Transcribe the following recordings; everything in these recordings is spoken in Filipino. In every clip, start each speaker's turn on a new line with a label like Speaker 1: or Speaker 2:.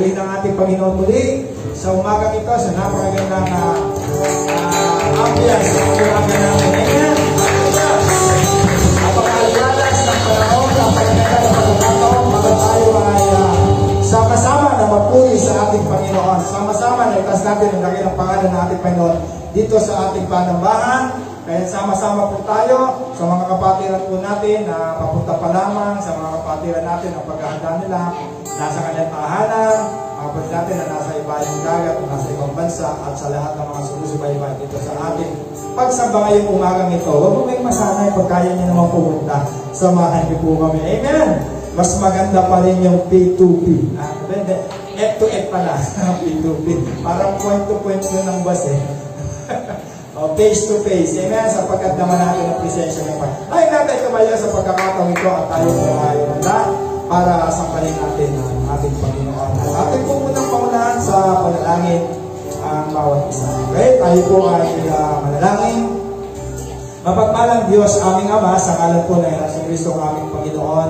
Speaker 1: purihin ang ating Panginoon muli sa umagang ito, sa napakagandang ambience sa umaga natin. Amen. Napakaliwalas ng panahon, napakaganda ng pagkakataon, para tayo ay sama-sama na mapuri sa ating Panginoon. Sama-sama na itas natin ang dakilang pangalan ng ating Panginoon dito sa ating panambahan. Kaya sama-sama po tayo sa mga kapatiran po natin na papunta pa lamang, sa mga kapatiran natin ang paghahanda nila, nasa kanyang tahanan, mga kapatid natin na nasa ibayang dagat, nasa ibang bansa, at sa lahat ng mga sumusubaybay dito sa ating pagsamba ngayong umagang ito. Huwag mo kayong masanay pag kaya niyo naman pumunta. Samahan niyo po kami. Amen! Mas maganda pa rin yung P2P. F to F pala. P2P. Parang point to point yun ng bus eh. Face to face. Amen. Sapagkat naman natin ang presensya ng Panginoon. Ay natin tumayo sa pagkakataon ito at tayo po ay handa para sambalin natin ang ating Panginoon. At ating po munang paunahan sa panalangin ang bawat isa. Okay? Tayo po ay manalangin. Mapagpalang Diyos aming Ama, sa ngalan po na si Kristo aming Panginoon,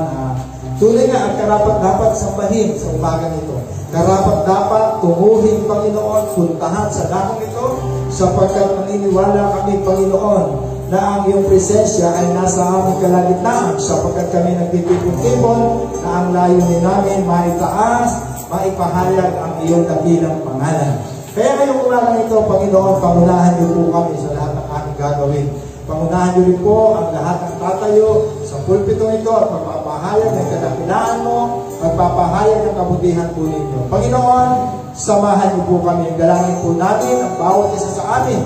Speaker 1: tunay nga at karapat-dapat sambahin sa umagang ito. Karapat-dapat tumuhin, Panginoon, puntahan sa dakong ito, sapagkat naniniwala kami, Panginoon, na ang iyong presensya ay nasa aming kalagitnaan, sapagkat kami nagtitipon-tipon na ang layunin namin maitaas, maipahayag ang iyong dakilang pangalan. Kaya ngayong umagang ito, Panginoon, pangunahan niyo po kami sa lahat ng aming gagawin. Pangunahan niyo rin po ang lahat ng tatayo sa pulpitong ito at magpapahayag ng kadakilaan mo, magpapahayag ng kabutihan po ninyo. Panginoon, samahan niyo po kami. Dalangin po namin ang bawat isa sa amin.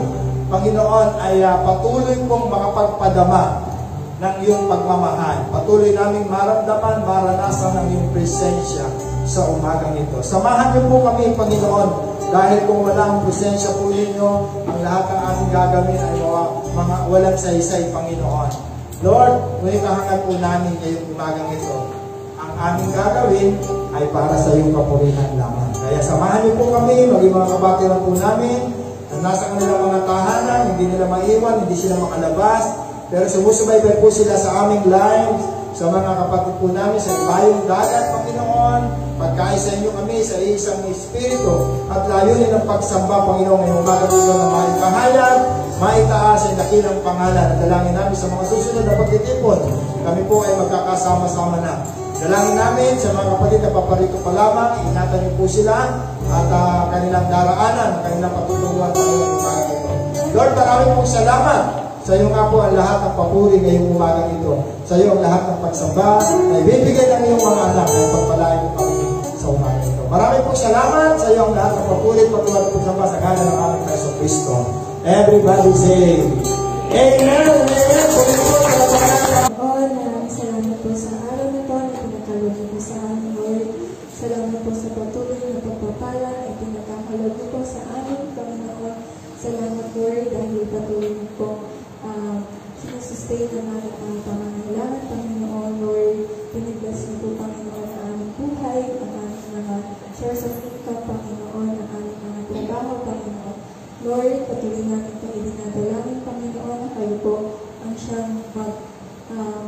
Speaker 1: Panginoon, ay patuloy pong makapagpadama ng iyong pagmamahal. Patuloy naming maramdaman, maranasan ng iyong presensya sa umagang ito. Samahan niyo po kami, Panginoon, dahil kung wala ang presensya po ninyo, ang lahat ng aming gagawin ay mga walang saysay, Panginoon. Lord, ngunit kahangat po namin ngayong umagang ito. Ang aming gagawin ay para sa iyong kapurihan lamang. Kaya samahan niyo po kami, maging mga kabatiran po namin, na nasa kanilang mga tahanan, hindi nila maiwan, hindi sila makalabas, pero sumusubaybay po sila sa aming lives, sa mga kapatid po namin sa ibayong dagat, Panginoon. Pagkaisa niyo kami sa isang Espiritu at layunin ng pagsamba, Panginoon, ngayong umaga dito na maipahayag, maitaas ang dakilang pangalan. At dalangin namin sa mga susunod na pagtitipon, kami po ay magkakasama-sama na. Dalangin namin sa mga kapatid na paparito pa lamang, ingatan niyo po sila at kanilang daraanan, kanilang patutunguhan sa kanilang umaga ito. Lord, maraming pong salamat. Sa iyo nga po ang lahat ng papuri ngayong umaga ito. Sa iyo ang lahat ng pagsamba na ibibigay ng iyong mga anak ay pagpalain mo kami sa umaga ito. Maraming pong salamat. Sa iyo ang lahat ng papuri, patuloy at pagsamba sa ngalan ng aming Kristo Kristo. Everybody say, Amen!
Speaker 2: Maraming salamat po sa araw na po na pinagkaloob niyo sa amin, Lord. Salamat po sa patuloy na pagpapala na pinagkakaloob niyo po sa amin, Panginoon. Salamat, Lord, dahil patuloy niyo po sinusustain ang aming pangangailangan, Panginoon, Lord. Piniglas niyo po, Panginoon, ang aming buhay, ang aming mga source of income, Panginoon, ang aming mga trabaho, Panginoon. Lord, patuloy namin po idinadalangin, Panginoon, na kayo po ang siyang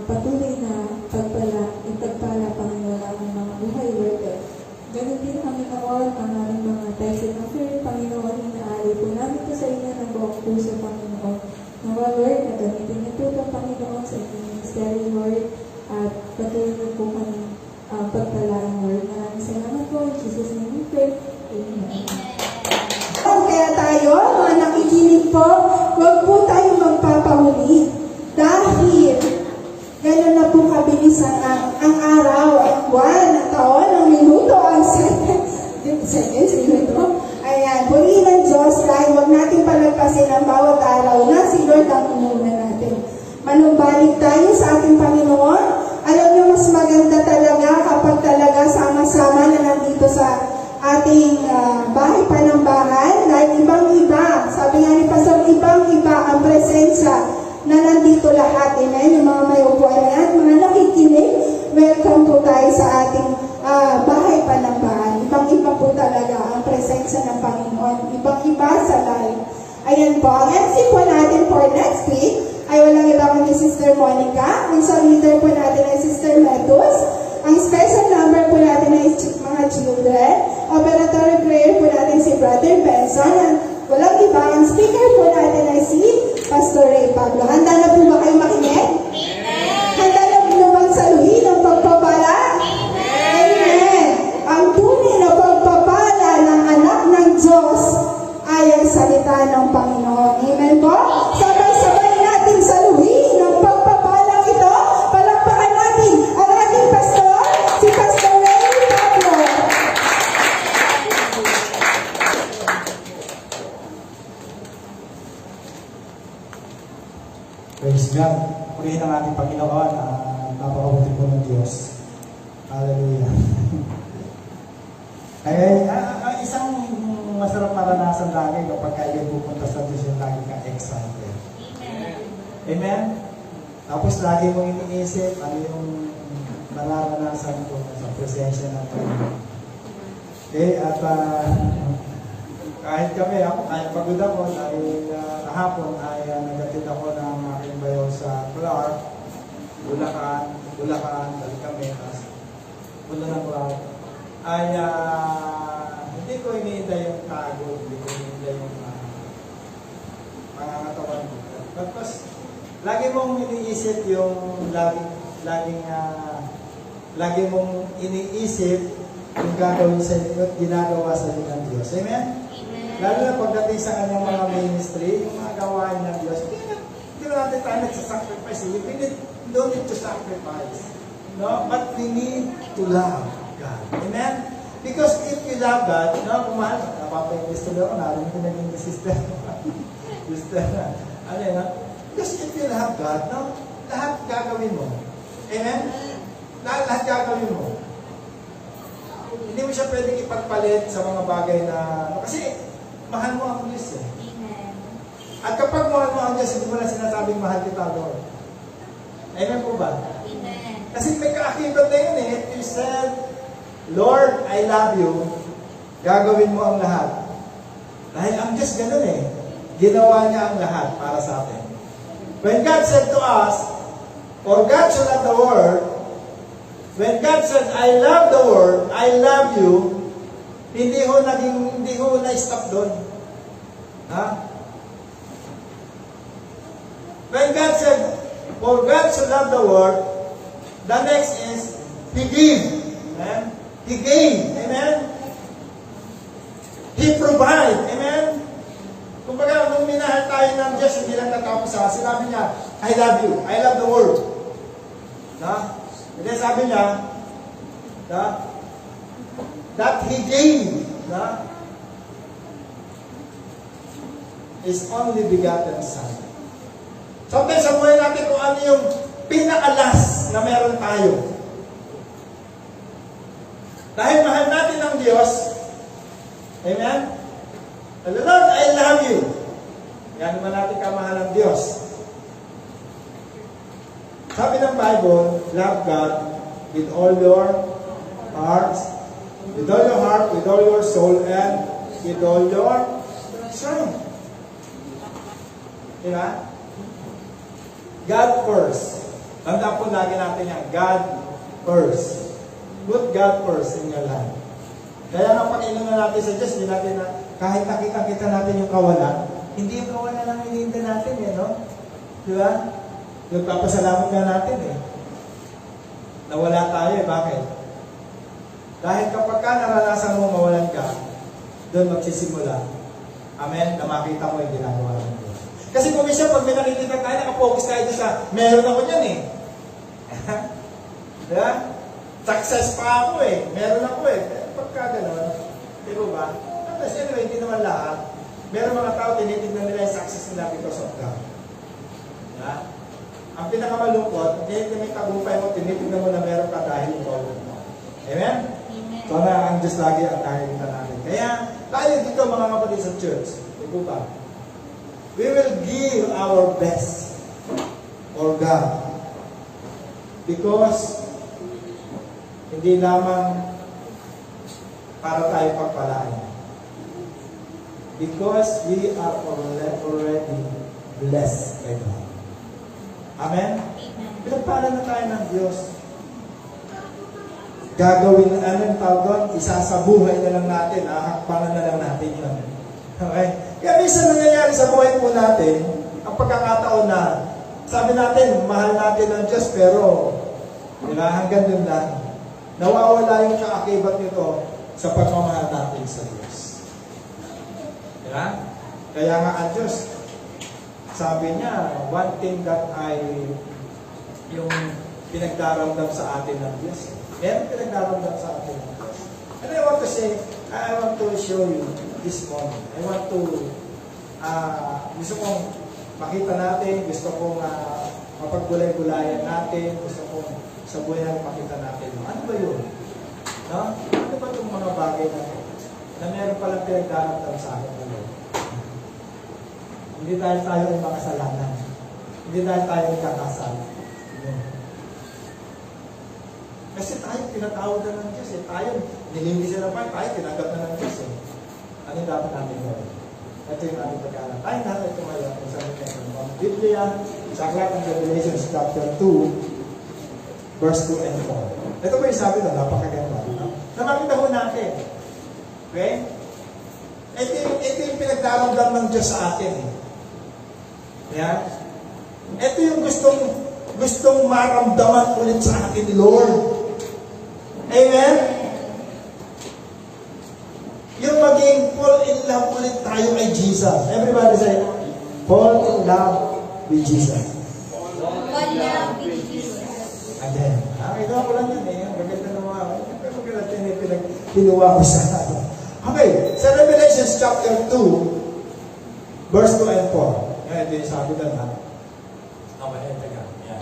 Speaker 2: patuloy na pagpala, Panginoon, ang aming mga buhay, Lord. Ganun din, Panginoon, ang aming mga tithes and offering, Panginoon, inaari po namin po sa inyo ng buong puso, Panginoon. Nawa, Lord, nagamitin niyo po itong Panginoon sa inyong ministry, Lord, at patuloy niyo po kami pagpalaan, Lord. Maraming salamat po. In Jesus' name we pray. Amen.
Speaker 3: Kaya tayo, mga nakikinig po, huwag po tayo magpapahuli. Dahil gano'n na po kabilis ang araw, ang buwan, ang taon, ang minuto, ang seconds, minuto. Ayan, purihin ng Diyos dahil huwag natin palagpasin ang bawat araw na si Lord ang umuna natin. Manumbalik tayo sa ating Panginoon. Alam niyo, mas maganda talaga kapag talaga sama-sama na nandito sa ating bahay panambahan dahil ibang-iba, sabi nga ni Pastor, ibang-iba ang presensya na nandito lahat. Amen? Yung mga may upuan yan, mga nakikinig, welcome po tayo sa ating bahay panambahan. Ibang-iba po talaga ang presensya ng Panginoon. Ibang-iba sa life. Ayan po, ang MC po natin for next week ay walang iba kundi Sister Monica. Ang leader po natin ay Sister Metus. Ang special number po natin ay mga children. Operatory prayer po natin si Brother Benson. At walang iba, ang speaker po natin ay si Pastor Ray Pablo. Handa na po ba kayo makinig? Handa na po naman saluhin ang pagpapala? Amen. Ang tunay na pagpapala ng anak ng Diyos ay ang salita ng Panginoon. Amen po? Sabay-sabay natin saluhin ang pagpapalang ito. Palakpakan natin ang ating pastor, si Pastor Ray Pablo.
Speaker 1: Praise God. Purihin ang ating Panginoon. Napakabuti po ng Diyos. Hallelujah. Kaya isang masarap maranasan lagi kapag kayo pupunta sa Diyos yung lagi ka excited. Amen? Tapos lagi mong iniisip ano yung nararanasan ko sa presensya ng Panginoon. Okay, at kahit kami, kahit pagod ako dahil kahapon ay nagatid ako ng aking bayaw sa Clark, Bulacan, dahil kami, tapos punta ng Clark, ay hindi ko iniintay yung tago, hindi ko iniintay yung pangangatawan ko. Tapos, lagi mong iniisip yung lagi mong iniisip yung gagawin sa inyo at ginagawa sa inyo ng Diyos. Amen? Lalo na pagdating sa kanyang mga ministry, yung mga gawain ng Diyos, hindi natin tayo nagsasacrifice. We don't need to sacrifice. No? But we need to love God. Amen? Because if you love God, kumahal, napapag-English tuloy ako, narinig ko naging sister. Sister, ano yun, because if you love God, lahat gagawin mo. Amen? Lahat gagawin mo. Hindi mo siya pwedeng ipagpalit sa mga bagay na, kasi mahal mo ang Diyos eh. At kapag mahal mo ang Diyos, hindi mo na sinasabing mahal kita, Lord. Amen po ba? Kasi may kaakibat na yun eh. If you said, Lord, I love you, gagawin mo ang lahat. Dahil ang Diyos ganun eh. Ginawa niya ang lahat para sa atin. When God said to us, for God so loved the world, when God said, I love the world, I love you, hindi ho na-stop doon. Ha? When God said, for God so loved the world, the next is, He gave. Amen? He gave. Amen? He provide. Amen? Kumbaga, nung minahal tayo ng Diyos, hindi lang natapos sinabi niya, I love you. I love the world. Na? Hindi sabi niya, that He gave, His only begotten Son. Sometimes sa buhay natin kung ano yung pinakalas na meron tayo. Dahil mahal natin ang Diyos, amen? Lord, I love you. Yan naman natin kamahal ang Diyos. Sabi ng Bible, love God with all your heart, with all your soul, and with all your strength. Diba? God first. Tanda po lagi natin yan. God first. Put God first in your life. Kaya nga pag-inunan natin sa Diyos, hindi natin kahit nakita natin yung kawalan, hindi yung kawalan lang hinihintay natin eh, no? Diba? Nagpapasalamat nga natin eh. Nawala tayo eh. Bakit? Dahil kapag ka naranasan mo mawalan ka, doon magsisimula. Amen? Na makita mo yung ginagawa ng Diyos. Kasi kung minsan, pag may nakikita tayo, nakafocus tayo doon sa, meron ako yan eh. Diba? Success pa ako eh. Meron ako eh. Pero pagka gano'n, di ba ba? Tapos anyway, hindi naman lahat. Meron mga tao, tinitignan nila yung success nila because of God. Diba? Ang pinakamalungkot, hindi may tagumpay mo, tinitignan mo na meron ka dahil ikaw mo. Amen? So na ang Diyos lagi ang nakikita natin. Kaya tayo dito mga kapatid sa church, di ba? We will give our best for God. Because hindi lamang para tayo pagpalain. Because we are already blessed by God. Amen? Pinagpala na tayo ng Diyos. gagawin, anong tawag doon, isasabuhay na lang natin, hakpangan na lang natin yun. Okay? Kaya minsan nangyayari sa buhay po natin, ang pagkakataon na, sabi natin, mahal natin ang Diyos, pero, di ba, hanggang dun lang. Nawawala yung kaakibat nito sa pagmamahal natin sa Diyos. Di ba? Kaya nga ang Diyos, sabi niya, one thing that yung pinagdaramdam sa atin ng Diyos. Meron pinagdaramdam sa atin ng Diyos. And I want to say, I want to show you this moment. I want to, gusto kong makita natin, gusto kong mapagbulay-bulayan natin, gusto kong sa buhay natin makita natin. Ano ba yun? No? Ano ba itong mga bagay na meron palang pinagdaramdam sa atin ng Lord? Hindi dahil tayo ay makasalanan. Hindi dahil tayo ay kakasal. Kasi tayo tinatawag na ng Diyos. Tayo, nilimisan na pa, tayo tinagap na ng Diyos. Ano dapat natin gawin? Ito yung ating pagkaalam. Tayo natin tumayo kung saan natin ang Biblia, sa Aklat ng Revelation chapter 2, verse 2 and 4. Ito ba yung sabi na napakaganda? Nakakita ho natin. Okay? Ito yung pinagdaramdam ng Diyos sa atin. Yeah? Ito yung gustong maramdaman ulit sa atin ni Lord. Amen? Yung maging fall in love ulit tayo kay Jesus. Everybody say, fall in love with Jesus. Again. Ito ko lang yan eh. Maganda na mga. Pero maganda yung pinagkinuha ko sa atin. Okay. Sa Revelation chapter 2, verse 2 and 4. Ito yung sabi na na. Okay, teka. Yan.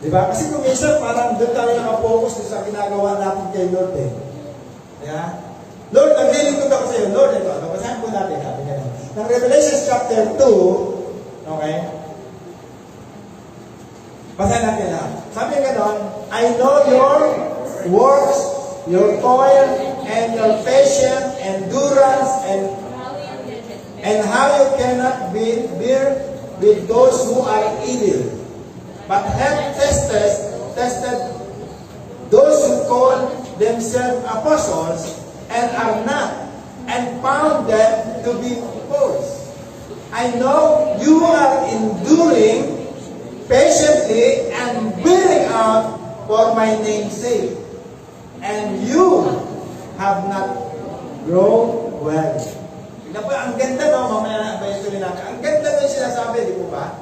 Speaker 1: Diba? Kasi kung minsan parang doon tayo nakapokus sa ginagawa natin kay Lord eh. Yeah? Lord, naglilingkod ako sa iyo. Lord, ito. Basahin po natin. Sabi ka na. Ng Revelation chapter 2, okay? Basahin natin na. Sabi nga doon, I know your works, your toil, and your patience, endurance, and how you cannot bear with those who are evil, but have tested those who call themselves apostles and are not, and found them to be false. I know you are enduring patiently and bearing out for my name's sake, and you have not grown well. Tignan po, ang ganda no, mamaya na ba yung tuloy natin. Ang ganda no yung sinasabi, di po ba?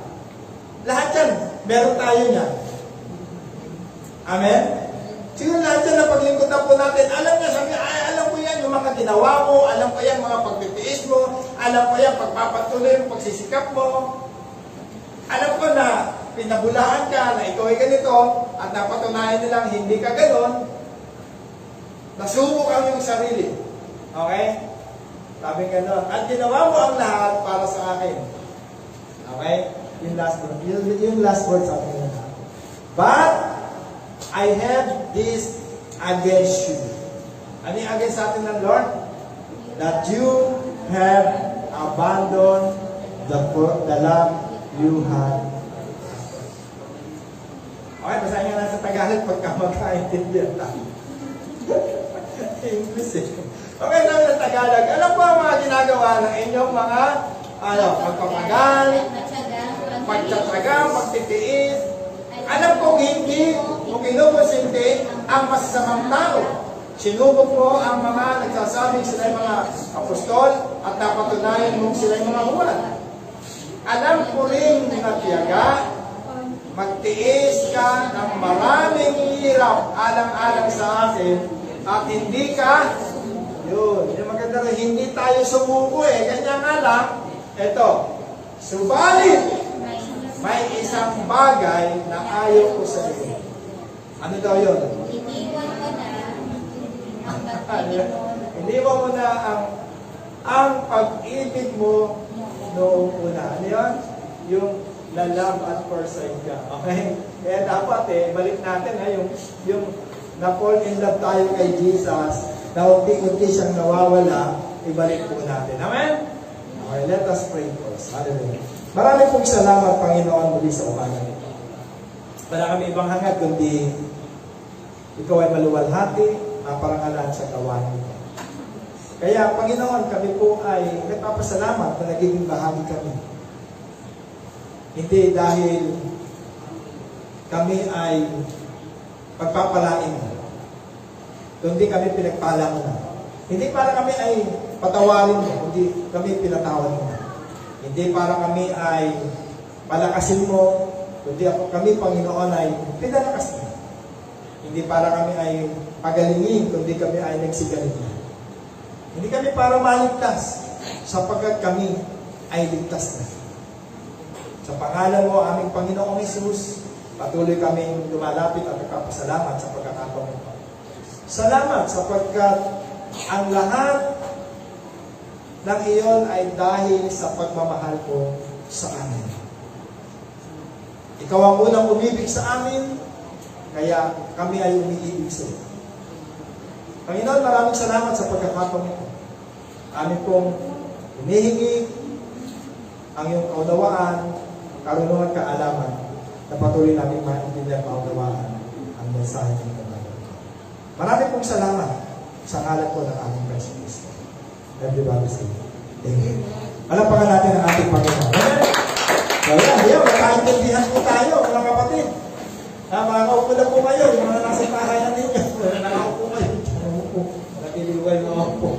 Speaker 1: Lahat yan, meron tayo niyan. Amen? Siguro lahat yan na paglingkod na po natin, alam niya, sabi, ay, alam ko yan, yung mga ginawa mo, alam ko yan, mga pagtitiis mo, alam ko yan, pagpapatuloy, pagsisikap mo. Alam ko na pinabulaan ka, na ikaw ay ganito, at napatunayan nilang hindi ka ganon, nasubok ang iyong sarili. Okay? Sabi ganon. At ginawa mo ang lahat para sa akin. Okay? Yung last word sa akin. But, I have this against you. Ano yung against sa atin ng Lord? That you have abandoned the love you had. Okay, basahin nga lang sa Tagalog pagka magkaintindihan tayo. English eh. Okay, sabi ng Tagalog. Alam po ang mga ginagawa ng inyong mga pagpapagal, pagtsatsaga, pagtitiis. Alam kong hindi mo kinukonsinti ang masasamang tao. Sinubok mo ang mga nagsasabing sila mga apostol at napatunayan mong sila mga huwad. Alam ko rin na tiyaga, magtiis ka ng maraming hirap alang-alang sa akin at hindi ka, yung maganda rin, hindi tayo sumuko eh. Ganyan nga lang, eto, subalit, may isang bagay na ayaw ko sa iyo. Ano daw yun? Iniwan mo na ang pag-ibig mo noong una. Ano yun? Yung na-love at first sight ka. Okay? Kaya dapat balik natin yung na-fall in love tayo kay Jesus, na unti-unti siyang nawawala, ibalik po natin. Amen? Okay, let us pray first. Hallelujah. Maraming pong salamat, Panginoon, muli sa umaga nito. Wala kami ibang hangad kundi Ikaw ay maluwalhati, maparangalan sa gawain mo. Kaya, Panginoon, kami po ay nagpapasalamat na nagiging bahagi kami. Hindi dahil kami ay pagpapalain mo, kundi kami pinagpala mo na. Hindi para kami ay patawarin mo, kundi kami pinatawan mo. Hindi para kami ay palakasin mo, kundi kami, Panginoon, ay pinalakas mo. Hindi para kami ay pagalingin, kundi kami ay nagsigaling. Hindi kami para maligtas, sapagkat kami ay ligtas na. Sa pangalan mo, aming Panginoong Hesus, patuloy kaming lumalapit at nagpapasalamat sa pagkakataon mo. Salamat sapagkat ang lahat ng iyon ay dahil sa pagmamahal mo sa amin. Ikaw ang unang umibig sa amin, kaya kami ay umiibig sa iyo. Panginoon, maraming salamat sa pagkakataon ito. Amin pong hinihingi ang iyong kaunawaan, karunungan, kaalaman, na patuloy namin maintindihan kaunawaan ang mensahe ng ito. Maraming pong salamat sa ngalan po ng aming Presidente. Everybody say, amen. Alapakan natin ang ating Panginoon. Amen. So yan, magkaintindihan po tayo, mga kapatid. Mga kaupo na po kayo, yung mga nasa tahanan ninyo. Nakaupo kayo. Nakiliway na ako po.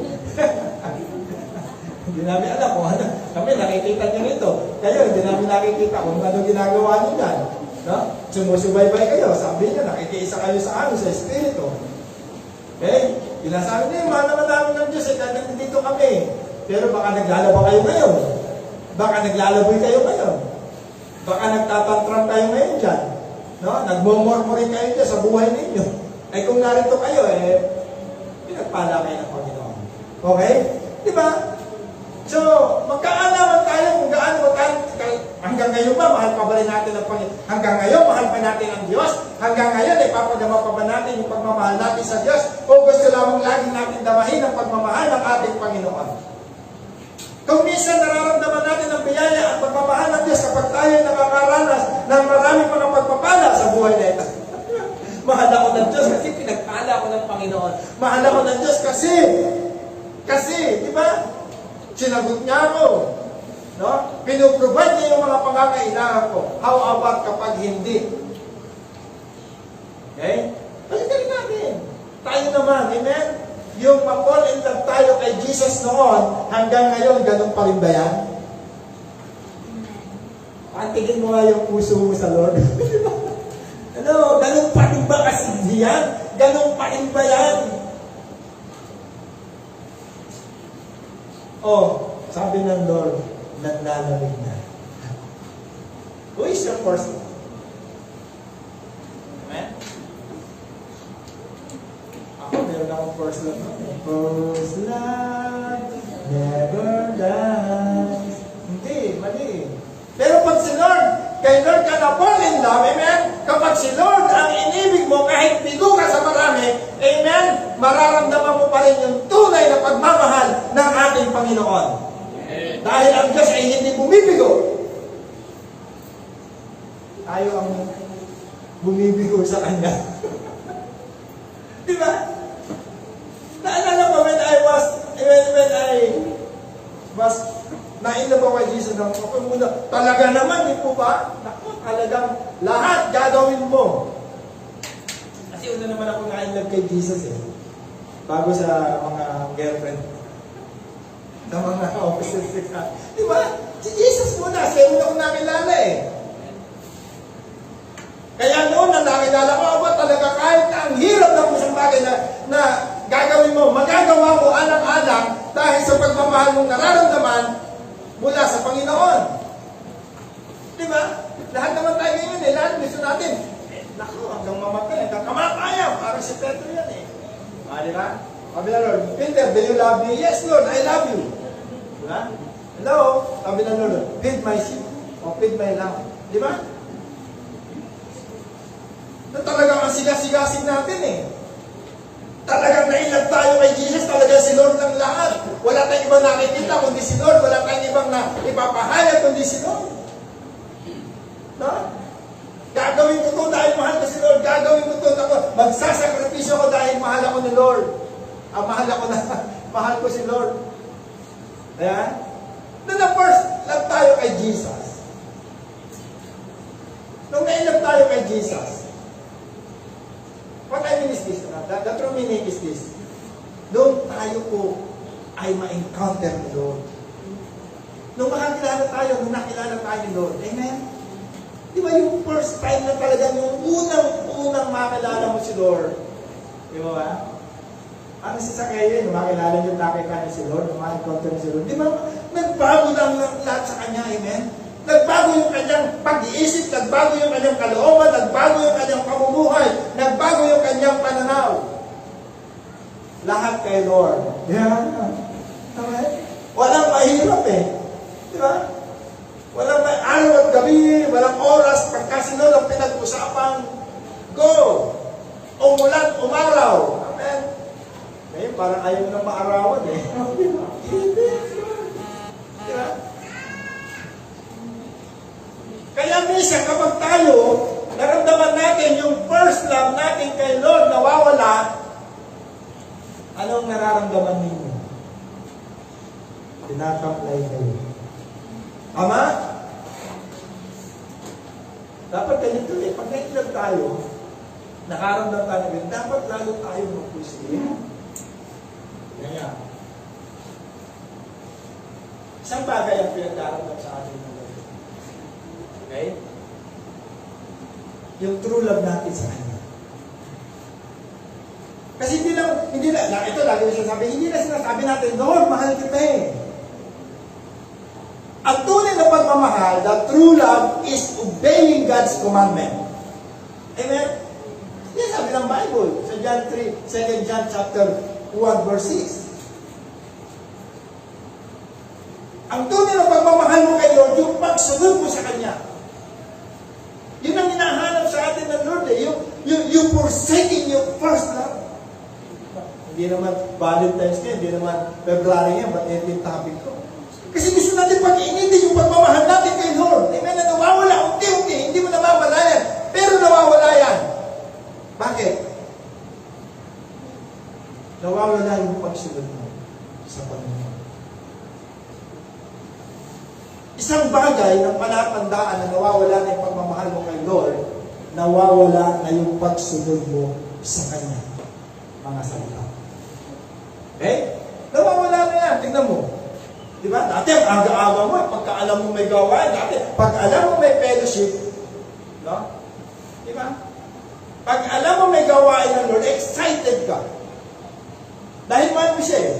Speaker 1: Hindi namin alam kung ano. Kami nakikita nyo rito. Kayo, hindi namin nakikita kung ano ginagawa nyo dyan. No? Sumusubaybay kayo. Sabi niya, nakikiisa kayo sa ano, sa Espiritu. Okay? Pinasabi niya, mahal naman namin ng Diyos. Kahit nandito kami. Pero baka naglalaba kayo ngayon. Baka naglalaboy kayo ngayon. Baka nagtatantram kayo ngayon dyan. No? Nagmumurmurin kayo dyan sa buhay ninyo. Ay kung narito kayo, pinagpala kayo ng Panginoon. Okay? Di ba? So, magkaalaman tayo kung gaano hanggang ngayon ba, mahal pa ba rin natin ang Panginoon? Hanggang ngayon, mahal pa natin ang Diyos? Hanggang ngayon, ipapagama pa ba natin yung pagmamahal natin sa Diyos? O gusto lamang lagi natin damahin ang pagmamahal ng ating Panginoon? Kung minsan nararamdaman natin ang biyaya at pagmamahal ng Diyos kapag tayo nakakaranas ng maraming mga pagpapala sa buhay na ito. Mahal ako ng Diyos kasi pinagpala ako ng Panginoon. Mahal ako ng Diyos kasi, di ba? Sinagot niya ako. No? Pinuprovide niya yung mga pangangailangan ko. How about kapag hindi? Okay? Balikan natin. Tayo naman, amen? Yung ma-fall in love tayo kay Jesus noon, hanggang ngayon, ganun pa rin ba yan? Patigin mo nga yung puso mo sa Lord. Ano, ganun pa rin ba kasi yan? Ganun pa rin ba yan? Oh, sabi ng Lord, nanlalamig na. Who is your person? Amen? Ako, meron akong first love. First love never dies. Hindi, mali. Pero pag si Lord, kay Lord ka na fall in love, amen? Kapag si Lord ang inibig mo, kahit bigo ka sa marami, amen? Mararamdaman mo pa rin yung tunay na pagmamahal ng ating Panginoon. Dahil ang Diyos ay hindi bumibigo. Tayo ang bumibigo sa Kanya. Di ba? Naalala ko when I was na-in-love ako kay Jesus ng okay muna. Talaga naman, di po ba? Naku, talagang lahat gagawin mo. Kasi una naman ako na-in-love kay Jesus bago sa mga girlfriend. Ng mga opposite sex. Di ba? Si Jesus muna, siya una ko nakilala Kaya noon na nakilala ko, talaga kahit ang hirap ng isang bagay na gagawin mo, magagawa mo alang-alang dahil sa pagmamahal mong nararamdaman mula sa Panginoon. Di ba? Lahat naman tayo ngayon lahat gusto natin. Naku, hanggang mamatay, hanggang kamatayan. Parang si Petro yan di ba? Sabi na Lord, Peter, do you love me? Yes, Lord, I love you. Di ba? Hello? Sabi na Lord, feed my sheep. O feed my lamb. Di ba? Na talagang ang sigas-sigasin natin Talagang nailag tayo kay Jesus, talagang si Lord ng lahat. Wala tayong ibang nakikita kundi si Lord, wala tayong ibang ipapahayag kundi si Lord. No? Gagawin ko to dahil mahal ko si Lord, gagawin ko magtututo ako, magsasakripisyo ako dahil mahal ako ni Lord. Mahal ako na, mahal ko si Lord. Ayan. Nung na-first love tayo kay Jesus. Nung na-love tayo kay Jesus. What I mean is this, the true meaning is this. Nung tayo po ay ma-encounter ni Lord. Nung makakilala tayo, nung nakilala tayo ni Lord. Amen? Di ba yung first time na talaga, yung unang makilala mo si Lord? Di ba ba? Ano si Zacchaeus, nung makilala niyo, nakita niya si Lord, nung ma-encounter niya si Lord. Di ba? Nagbago lang lahat sa kanya, amen? Nagbago yung kanyang pag-iisip, nagbago yung kanyang kalooban, nagbago yung kanyang pamumuhay, nagbago yung kanyang pananaw. Lahat kay Lord. Yeah. Okay? Walang mahirap eh. Di ba? Walang may araw at gabi, walang oras, pagka si Lord ang pinag-usapan, go! Umulan, umaraw. Amen? Ngayon, parang ayaw na maarawan eh. Di ba? Kaya minsan, kapag tayo, naramdaman natin yung first love natin kay Lord nawawala, anong nararamdaman ninyo? Tinatamlay kayo. Tama? Dapat ganito eh. Pag nailag tayo, nakaramdam tayo ng dapat lalo tayo magpusin. Ganyan. Isang bagay ang pinagdaramdam sa atin ng Lord. Okay? Yung true love natin sa Kanya. Kasi hindi na, ito lagi na sinasabi, hindi na sinasabi natin, Lord, mahal kita eh. Ang tunay na pagmamahal, the true love is obeying God's commandment. Amen? Yan sabi ng Bible, sa John 3, 2 John chapter 1, verse 6. Ang tunay na pagmamahal mo kay Lord, yung pagsunod mo sa Kanya. Yun ang hinahanap sa atin ng Lord eh. Yung forsaking your first love. Hindi naman Valentine's Day, hindi naman February yan, ba't yung topic ko? Kasi gusto natin pag-iinitin yung pagmamahal natin kay Lord. Amen, na nawawala, unti-unti, hindi mo nawawala yan. Pero nawawala yan. Bakit? Nawawala yung pagsunod mo sa Panginoon. Isang bagay ng palatandaan na nawawala na yung pagmamahal mo kay Lord, nawawala na yung pagsunod mo sa Kanya. Mga salita. Okay? Nawawala na yan. Tingnan mo. Di ba? Dati ang aga-aga mo, pagka alam mo may gawain, dati, pag alam mo may fellowship, no? Di ba? Pag alam mo may gawain ng Lord, excited ka. Dahil mahal mo siya eh.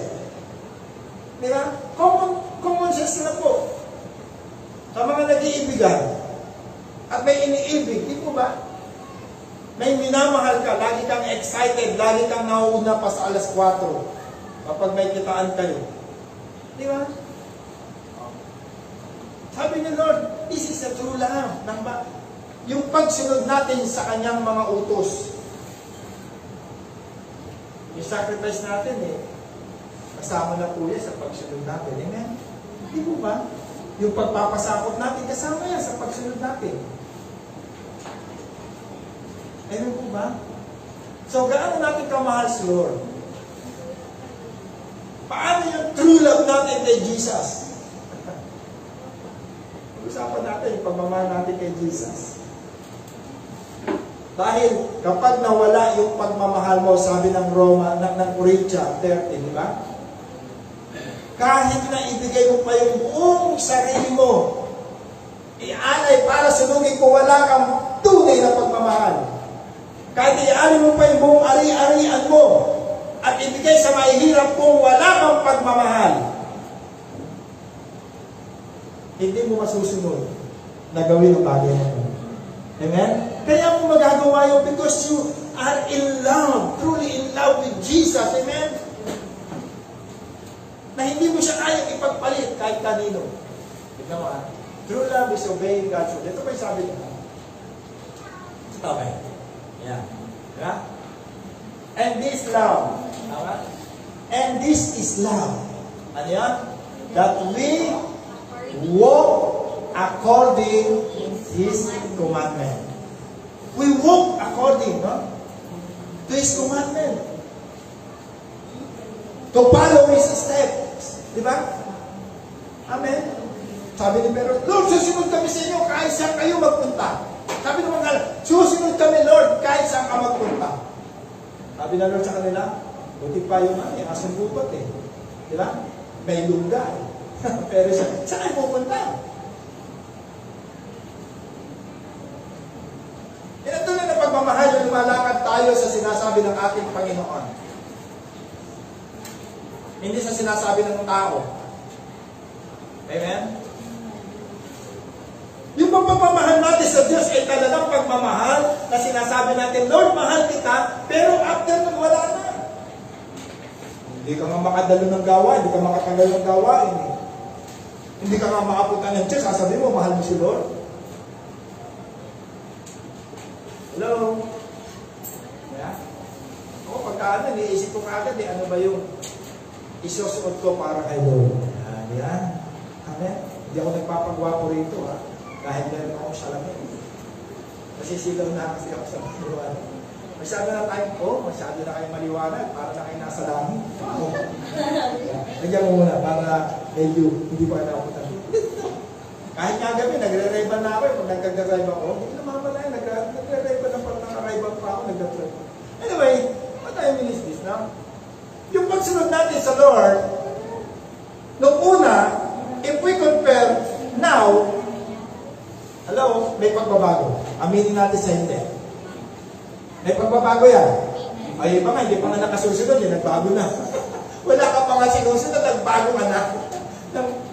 Speaker 1: Di ba? Common sense na po. Sa mga nag-iibigan, at may iniibig, di po ba? May minamahal ka, lagi kang excited, lagi kang nauuna pa sa alas 4 kapag may kitaan kayo. Di ba? Sabi ni Lord, this is the true love. Yung pagsunod natin sa Kanyang mga utos. Yung sacrifice natin eh, kasama na po yan sa pagsunod natin. Amen? Di po ba? Yung pagpapasakot natin, kasama yan sa pagsunod natin. Amen po ba? So, gaano natin kamahal si Lord? Paano yung true love natin kay Jesus? Pag-usapan natin yung pagmamahal natin kay Jesus. Dahil kapag nawala yung pagmamahal mo, sabi ng ng Corinthians 13, di ba? Kahit na ibigay mo pa yung buong sarili mo, ialay para sunugin ko, wala kang tunay na pagmamahal. Kahit ialay mo pa yung buong ari-arian mo, at ibigay sa mahihirap kung wala kang pagmamahal, hindi mo masusunod na gawin ang bagay na ito. Amen? Kaya mo magagawa yun because you are in love, truly in love with Jesus. Amen? Na hindi mo siya kayang ipagpalit kahit kanino. Tignan mo ah. True love is obeying God's word. Ito pa yung sabi niya. Okay. Yan. Yeah. And this love. Tama? And this is love. Ano yan? That we walk according His commandment. We walk according, no? to His commandment. To follow His steps. Di ba? Amen? Sabi ni Pedro, Lord, susunod kami sa inyo kahit saan kayo magpunta. Sabi ng mga susunod kami, Lord, kahit saan ka magpunta. Sabi na Lord sa kanila, buti pa yung asong bupot eh. Di ba? May lugar. Pero siya, saan kayo pupunta? Inatuloy na pagmamahal yung lumalakad tayo sa sinasabi ng ating Panginoon. Hindi sa sinasabi ng tao. Amen? Yung pagmamahal natin sa Diyos ay talagang pagmamahal na sinasabi natin, Lord, mahal kita, pero after nun, wala na. Hindi ka nga makadalo ng gawa, hindi ka makatagal ng gawain. Hindi ka nga makapunta ng church, sasabihin mo, mahal mo si Lord. Hello? Yeah? Ako, pagka niisip ko agad, ano ba yung isusuot ko para kay Lord? Yan. Amen? Hindi ako nagpapagwapo rito, ha? Dahil meron akong salamin. Nasisilaw na kasi ako sa maliwanag. Masyado na tayo, masyado na kayo maliwanag, para na kayo nasa langit. Wow. Nagyan mo muna, para medyo hindi pa na ako kahit nga gabi, nagre-reban na ako. Pag nagkag-drive ako, hindi naman pala yun. Nagre-reban na pag nakakaiban pa ako, nagre-drive. Anyway, what I mean is this, no? Yung pagsunod natin sa Lord, nung una, if we compare now, hello, may pagbabago. Aminin natin sa hindi. May pagbabago yan. Ay, iba nga, hindi pa nga nakasusunod, nagbago na. Wala ka pa nga sinusunod, nagbago ka na.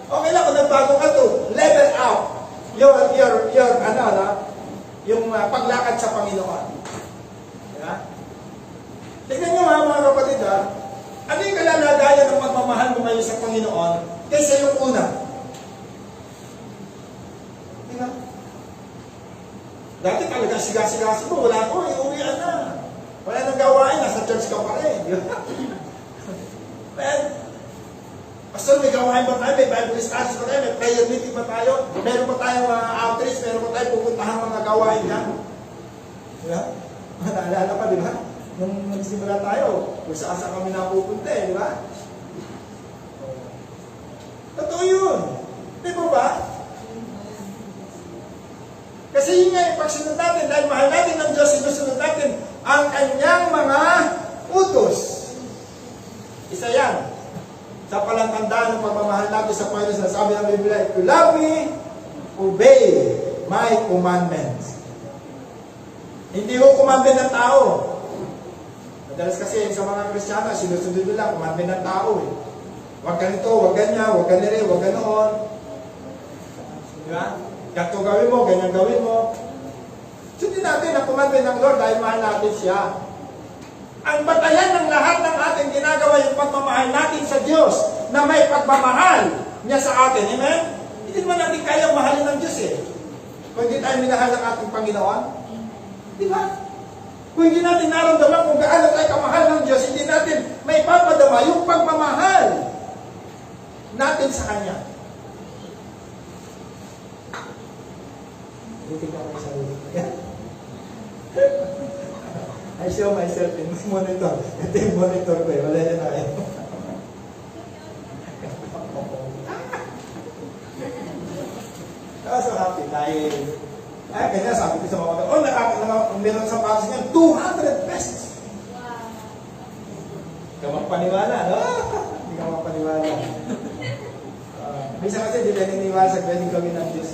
Speaker 1: Okay lang kung nagbago ka to, level out your paglakad sa Panginoon. Diba? Tignan nyo mga kapatid, ano yung kalalagayan ng pagmamahal mo ngayon sa Panginoon kaysa yung una? Diba? Dati talaga siga-sigasi mo, wala ko, iuwian na. Wala nang gawain, nasa church ka pa rin. Well, Pastor, may gawain ba tayo? May Bible studies ba tayo? May prayer meeting ba tayo? Meron ba tayong outreach? Meron ba tayong pupuntahan mga gawain yan? Diba? Naalala pa, di ba? Nung nagsimula tayo, kung saan kami napupunta di ba? Totoo yun. Di ba? Kasi yun nga, pagsunod natin, dahil mahal natin ng Diyos, sinusunod natin ang kanyang mga utos. Isa yan. Sa palantandaan ng pagmamahal natin sa Panginoon, sabi ng Biblia, if you love me, obey my commandments. Hindi ko commandment ng tao. Madalas kasi sa mga Kristiyano, sinusunod nila commandment ng tao. Huwag ganito, huwag ganyan, huwag ganire, huwag ganoon. Di ba? Ganito gawin mo, ganyan gawin mo. Sundin natin ang commandment ng Lord dahil mahal natin siya. Ang batayan ng lahat ng ating ginagawa yung pagmamahal natin sa Diyos na may pagmamahal niya sa atin. Amen? Hindi naman natin kayang mahalin ng Diyos Kung hindi tayo minahal ng ating Panginoon. Di ba? Kung hindi natin naramdaman kung gaano tayo kamahal ng Diyos, hindi natin may papadama yung pagmamahal natin sa Kanya. Titignan ko sa sarili. I show myself in monitor. Ito yung monitor ko Wala niya na I was so happy dahil kanya sabi ko sa mga meron sa pansin niya 200 pesos. Wow. Hindi ka magpaniwala, no? Hindi ka magpaniwala. Minsan kasi hindi na niniwala sa pwedeng gawin ng Diyos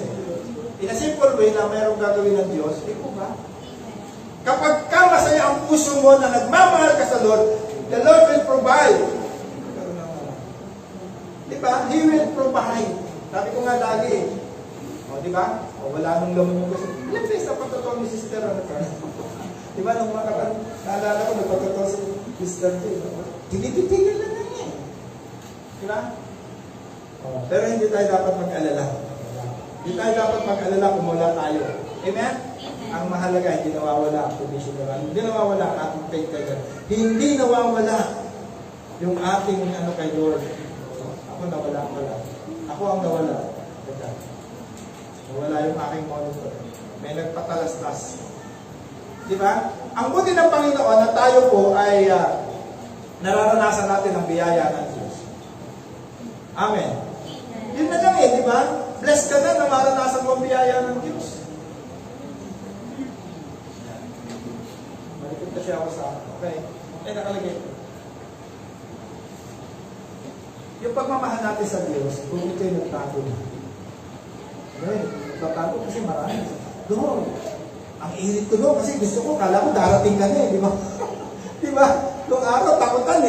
Speaker 1: In a simple way na mayroong gagawin ng Diyos, di po ba? Kapag ka masaya ang puso mo na nagmamahal ka sa Lord, the Lord will provide. Di ba? He will provide. Sabi ko nga lagi di ba? Wala nung laman yung gusto. Ilang beses na pagtotoo ni Sister Di ba? Nung naalala ko, nagpagtotoo si Sister Tinititigil na niya Di ba? Pero hindi tayo dapat mag-alala. Hindi tayo dapat mag-alala kung wala tayo. Amen? Ang mahalaga, hindi nawawala ang provision ng Hindi nawawala ang ating faith kay God. Hindi nawawala yung ating kay Lord. Ako nawala. Ako ang nawala. Nawala yung aking monitor. May nagpatalastas. Di ba? Ang buti ng Panginoon na tayo po ay nararanasan natin ang biyaya ng Diyos. Amen. Yun na lang di ba? Blessed ka na maranasan mo ang biyaya ng Diyos. Malikot na siya ako sa okay. Nakalagay. Yung pagmamahal natin sa Diyos, kung ito'y nagtago na. Nagtago kasi marami. Doon. Ang irit ko doon kasi gusto ko, kala ko darating ka na di ba? Di ba? Noong araw, takutan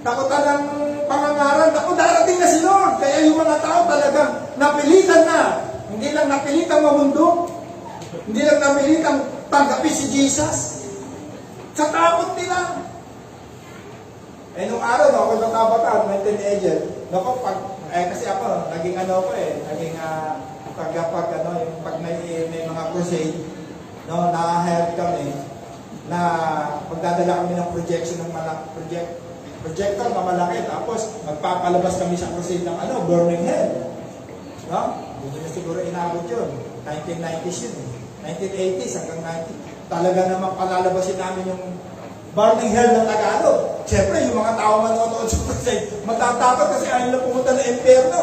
Speaker 1: Takutan ng pangangaral. Ako, darating na si Lord. Kaya yung mga tao talagang napilitan na. Hindi lang napilitan mamundo. Hindi lang napilitan tanggapin si Jesus. Sa takot nila. Nung araw, ako natabataan, may teenager. Kasi ako, naging naging pag may mga crusade, na-help kami, na magdadala kami ng projection ng projector na malaki, tapos magpapalabas kami sa crusade ng Burning Hell. Hindi na siguro inabot yun. 1990s yun 1980s hanggang 90. Talaga naman palalabasin namin yung Burning Hell ng Tagalog. Siyempre, yung mga tao manonood sa crusade, matatakot kasi ayaw na pumunta ng impyerno.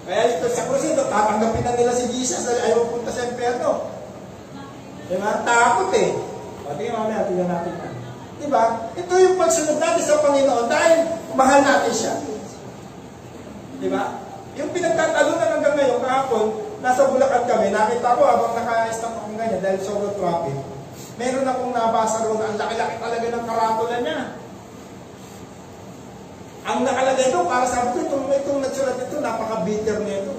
Speaker 1: Kaya ito sa crusade, tatanggapin na nila si Jesus dahil ayaw pumunta sa impyerno. Diba? Takot Tingnan mamaya, tingnan natin. Diba? Ito yung pagsunod natin sa Panginoon dahil mahal natin siya. Diba? Yung pinagtatalunan hanggang ngayon, kahapon, nasa Bulacan kami, nakita ko habang naka-stop akong ganyan dahil sobrang traffic. Meron akong nabasa roon na ang laki-laki talaga ng karatula niya. Ang nakalagay doon, para sabi ko, itong nagsulat ito, napaka-bitter na ito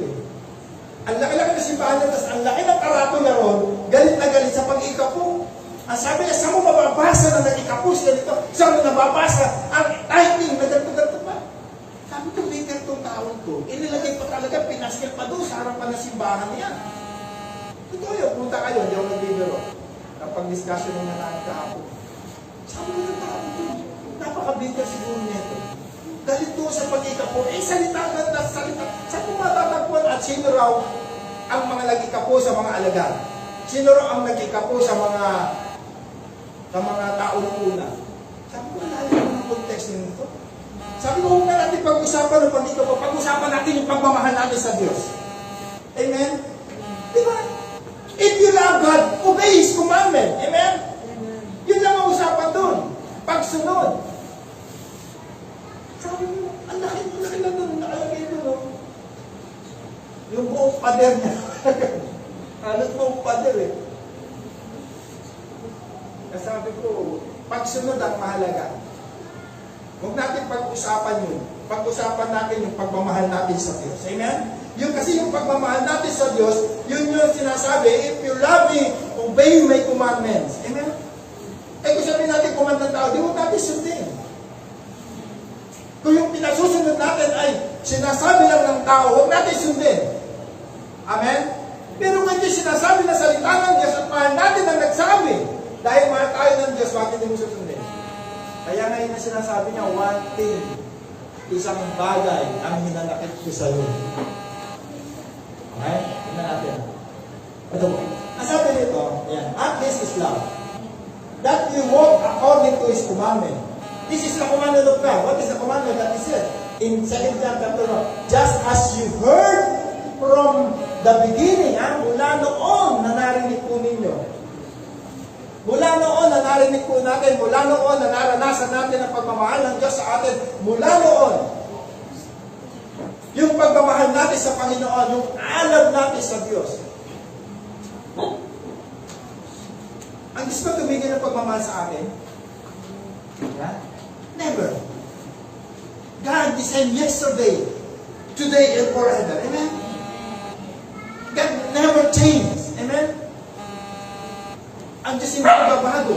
Speaker 1: Ang laki-laki na simbahan niya, tapos ang laki ng karatula roon, galit na galit sa pag-ikapo. Ang sabi niya, saan mo mababasa na nag-ikapo siya dito? Saan mo nababasa? Ang typing, nagagto-gagto pa. Sabi ko, bitter itong taon to. Inilagay pa talaga, pinaskil pa doon sa harapan ng simbahan niya. Ito yun, punta kayo, hindi ako nagbibiro. Kapag-discussion niya na kahapon. Sabi ko ng tao ito, napaka-bitter siguro niya ito. Dahil ito sa pag-ikapo, salita na salita. Saan mo matatagpuan at sino raw ang mga nag-ikapo sa mga alagad? Sino raw ang nag-ikapo sa mga tao ng una? Sabi ko, wala yung context nito. Sabi ko, huwag na natin pag-usapan ng pag-ikapo, pag-usapan natin yung pagmamahal natin sa Diyos. Amen? Diba? If you love God, obey His commandment. Amen? Yun lang ang usapan doon. Pagsunod. Sabi mo, ang laki lang doon, nakalagay doon. Yung buong pader niya. Halos buong pader Sabi ko, pagsunod ang mahalaga. Huwag natin pag-usapan yun. Pag-usapan natin yung pagmamahal natin sa Diyos. Amen? Yun kasi yung pagmamahal natin sa Diyos, yun yung sinasabi, if you love me, obey my commandments. Amen? Kung sabihin natin command ng tao, di mo natin sundin. Kung yung pinasusunod natin ay sinasabi lang ng tao, huwag natin sundin. Amen? Pero kung yung sinasabi na salita ng Diyos at mahal natin ang nagsabi, dahil mahal tayo ng Diyos, bakit hindi mo susundin? Kaya ngayon na sinasabi niya, one thing, isang bagay ang hinanakit ko sa iyo. Okay? Tingnan natin. Ito po. Ang sabi nito, at this is love. That you walk according to His commandment. This is the commandment of God. What is the commandment that He said? In 2 John chapter 1, just as you heard from the beginning, mula noon na narinig po ninyo. Mula noon na narinig po natin, mula noon na naranasan natin ang pagmamahal ng Diyos sa atin, mula noon, yung pagmamahal natin sa Panginoon, yung alam natin sa Diyos. Ang Diyos ba tumigil ng pagmamahal sa atin? Yeah? Never. God the same yesterday, today, and forever. Amen? God never changes. Amen? Ang Diyos hindi nagbabago.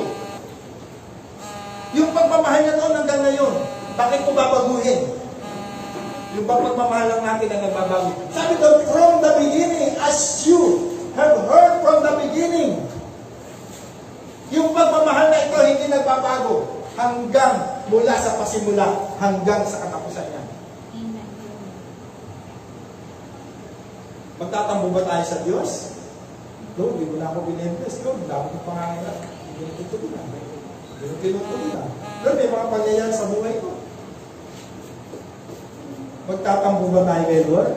Speaker 1: Yung pagmamahal niya noon hanggang ngayon, bakit ko babaguhin? Yung pagmamahal lang natin ang nagbabago. Sabi doon, from the beginning, as you have heard from the beginning, yung pagmamahal na ito hindi nagbabago hanggang mula sa pasimula hanggang sa katapusan niya. Magtatambo ba tayo sa Diyos? Lord, di mo na ako binibiglas. Lord, dami ko pangangailan. Ito ko na. Tinutuloy ko na. Lord, may mga pangyayari sa buhay ko. Magtatampo ba tayo kay Lord?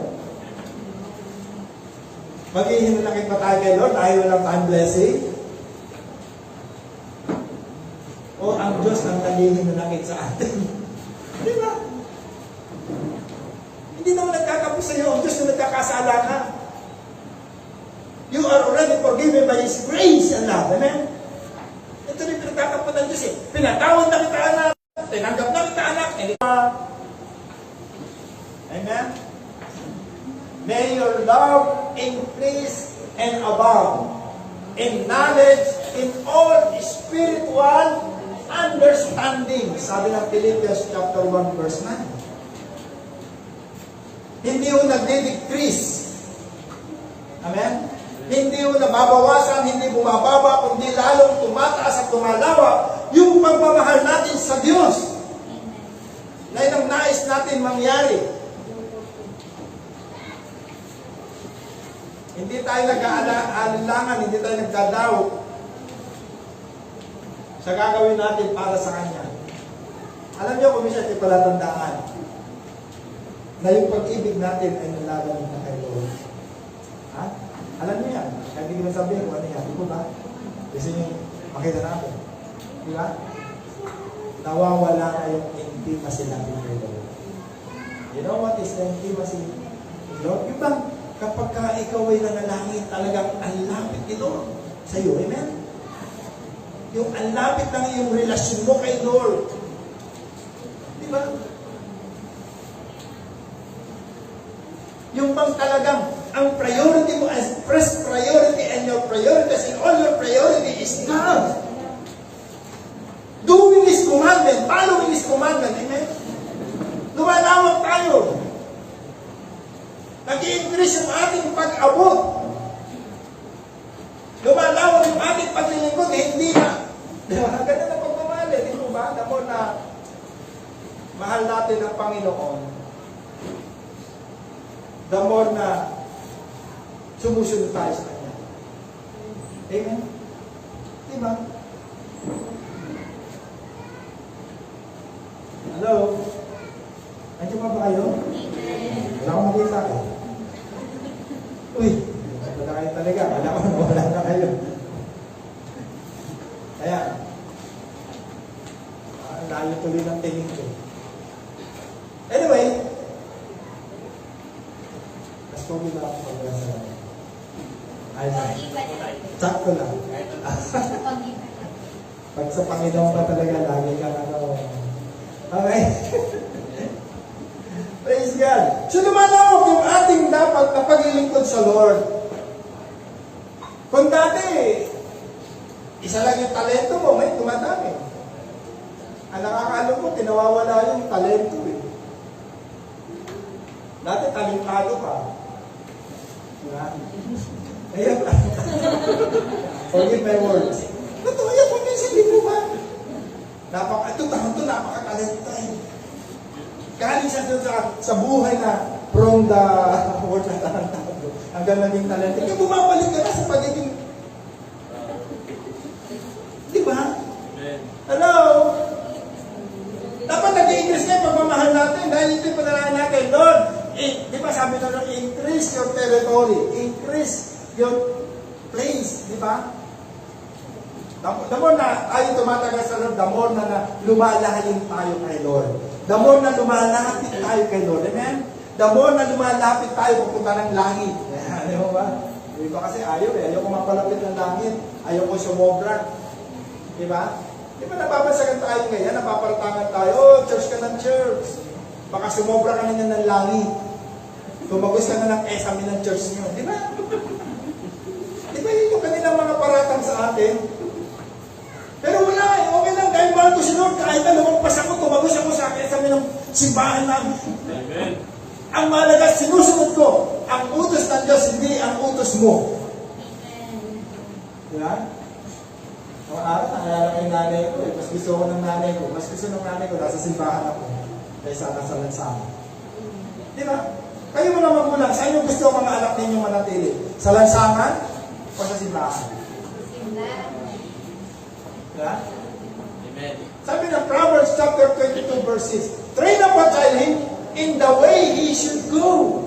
Speaker 1: Maghihinanakit ba tayo kay Lord? Ayaw lang tayong blessing? O ang Diyos ang naghihinanakit sa atin? Di ba? Hindi naman nagkakapos sa iyo. Ang Diyos na nagkakasala ka. You are already forgiven by His grace and love. Amen? Ito rin pinagkakapot ng Diyos eh. Pinatawad na kita anak. Tinanggap na kita anak. Amen? May your love increase and abound in knowledge, in all spiritual understanding. Sabi ng Philippians chapter 1 verse 9. Hindi ho nagde-decrease. Amen? Hindi ho nababawasan, hindi bumababa, kundi lalong tumataas at tumalawa yung pagmamahal natin sa Diyos. Na yun ang nais natin mangyari. Hindi tayo nag-aalangan, hindi tayo nagdadaw sa gagawin natin para sa Kanya. Alam niyo, kung minsan ito palatandaan na yung pag-ibig natin ay nalaman na kay Lord. Ha? Alam niyo yan. Kahit hindi naman sabihin kung ano yan. Di ba? Kasi yung makita natin. Di ba? Nawawala na yung intimacy natin kay Lord. You know what is the intimacy with Lord? Yung bang kapag ka ikaw ay nanalangin, talagang ang lapit ni Lord sa iyo. Amen? Yung ang lapit ng iyong relasyon mo kay Lord. Di ba? Yung bang talagang ang priority mo as first priority and your priorities and all your priority is God. Doing His commandment, following His commandment. Amen? Lumalawak tayo. Nag-i-increase yung ating pag-abot. Lumalawak yung ating paglilingkod, hindi na. Diba? Ganun na pagmamahal. Di mo ba? Damo na mahal natin ang Panginoon. The more na sumusunod tayo sa Kanya. Amen? Diba? Hello? Nandiyo pa ba kayo? Wala akong makita eh. Uy, wala kayo talaga. Wala na kayo. Kaya, layo tuloy ng tingin ko. Anyway, mas tuloy na ako pag-wala sa layo. Ayun. Sakto lang. Pag sa Panginoon ka talaga, lagi ka ano. Okay? Praise God. So lumalawak yung ating dapat na paglilingkod sa Lord. Kung dati, isa lang yung talento mo, may tumatami. Ang nakakalungkot, tinawawala yung talento eh. Dati talentado ka. Diba? Ayun lang. Forgive my words. Totoo yan, kung minsan di mo ba? Ito napakatalento eh. Galing siya doon sa buhay na from the word na talentado hanggang naging talento. Kaya bumabalik ka na sa pagiging. Di ba? Hello? Dapat nag-i-increase na yung pagmamahal natin dahil ito yung panalangin natin. Lord, di ba sabi na increase your territory, increase your place, di ba? The more na tayo tumatagal sa Lord, the more na lumalahayin tayo kay Lord. The more na lumalapit tayo kay Lord. Amen? The more na lumalapit tayo pupunta ng langit. Di ba ba? Di ba kasi ayaw eh. Ayaw ko mapalapit ng langit. Ayaw ko sumobra. Di ba? Di ba napapansagan tayo ngayon? Napaparatangan tayo. Oh, church ka ng church. Baka sumobra ka na ng langit. Tumagos ka na ng esami ng church nyo. Di ba? Di ba yun yung kanilang mga paratang sa atin? Pero wala eh, okay lang, dahil mahal ko si Lord, kahit na lumagpas ako, tumagos ako sa akin sa ng simbahan namin. Amen. Ang mahalaga, sinusunod ko, ang utos ng Diyos, hindi ang utos mo. Amen. Diba? Mga araw, nakayala ko yung nanay ko eh, mas gusto ko ng nanay ko, mas gusto ng nanay ko, nasa simbahan ako, kaysa nasa lansangan. Diba? Kayo mga magulang, saan yung gusto ang mga anak ninyong manatili? Sa lansangan? O sa simbahan? Diba?
Speaker 4: Amen.
Speaker 1: Sabi ng Proverbs chapter 22 verse 6, train up a child in the way he should go.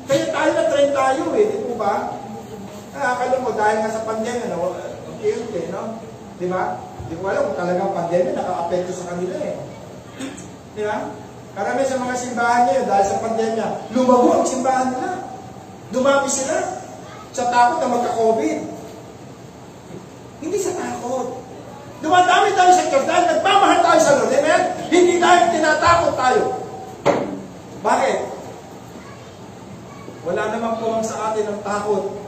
Speaker 1: Kaya tayo na train tayo di po ba? Akala mo dahil nga sa pandemya, unti-unti, no? Di ba? Di ko alam kung talagang pandemya naka-apekto sa kanila Di ba? Karami sa mga simbahan ngayon dahil sa pandemya, lumago ang simbahan nila. Dumami sila sa takot na magka-COVID. Hindi sa takot. Dumadami tayo sa church dahil nagmamahal tayo sa Lord. Amen? Hindi dahil tinatakot tayo. Bakit? Wala namang puwang sa atin ang takot.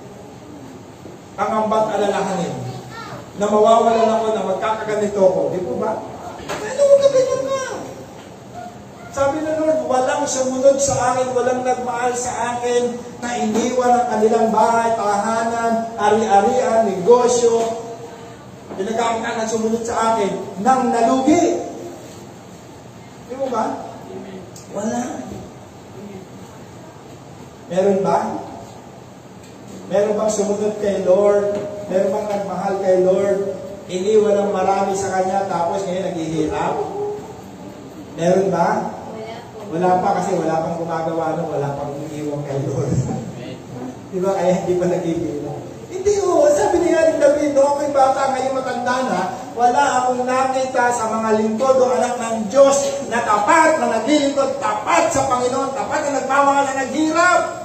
Speaker 1: Pangambat alalahanin na mawawalan ako na magkakaganito ko. Di po ba? Ano mo ganyan ka? Sabi ng Lord, walang sumunod sa akin, walang nagmahal sa akin, na iniwan ang kanilang bahay, tahanan, ari-arian, negosyo, pinagkakataan na sumunod sa akin, nang nalugi. Di mo ba? Wala. Meron ba? Meron bang sumunod kay Lord? Meron bang nagmahal kay Lord? Iniwan ang marami sa Kanya, tapos ngayon naghihirap? Meron ba? Wala pa kasi wala pang gumagawa nun, wala pang iniwan kay Lord. Di ba? Kaya hindi pa naghihirap. Hindi sabi niya ni David, ako'y bata, ngayon matanda na, wala akong nakita sa mga lingkod o anak ng Diyos na tapat, na naglilingkod, tapat sa Panginoon, tapat na nagmamahal na naghirap.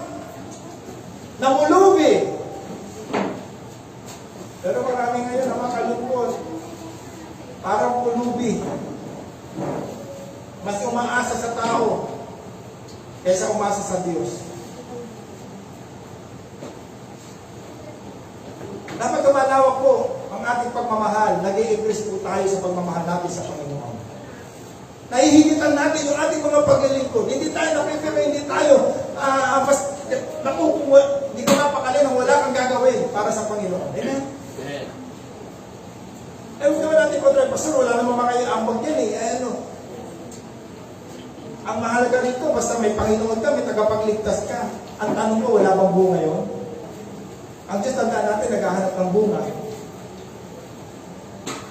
Speaker 1: Namulubi. Pero marami ngayon na makalungkot. Parang pulubi. Mas umaasa sa tao kaysa umasa sa Diyos. Dapat tumalawak po ang ating pagmamahal. Nag-i-increase po tayo sa pagmamahal natin sa Panginoon. Nahihigitan natin yung ating mga paglilingkod. Hindi tayo napipira, hindi tayo hindi ko napakali nang wala kang gagawin para sa Panginoon. Amen?
Speaker 4: Amen.
Speaker 1: Huwag naman natin kontra, Pastor, wala naman makaambag yan Ang mahalaga rito, basta may Panginoon ka, may tagapagligtas ka. Ang tanong mo, wala bang bunga yun? Ang Diyos, tandaan natin, naghahanap ng bunga.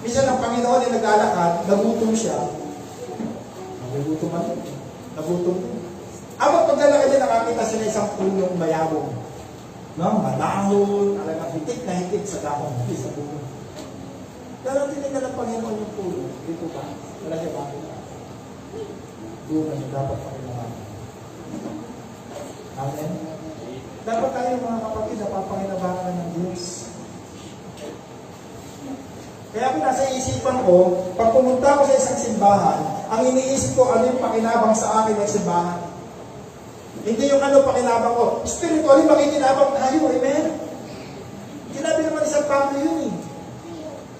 Speaker 1: Minsan ang Panginoon ay naglalakad, nagutom siya. Nagutom. Abang paglalakad niya, nakakita siya na isang punong bayabong. No? Malahon, talagang hitik na hitik sa dahon, hindi sa puno. Pero tinignan ng Panginoon yung puno. Dito ba? Wala siya bakit. Bunga niya dapat Panginoon. Amen? Dapat tayo mga kapatid na papanginabangan ng Diyos. Kaya ako nasa isipan ko, pag pumunta ko sa isang simbahan, ang iniisip ko, ano yung pakinabang sa akin ng simbahan. Hindi yung ano pakinabang ko. Spiritually, makikinabang tayo, amen? Sinabi naman isang Pablo yun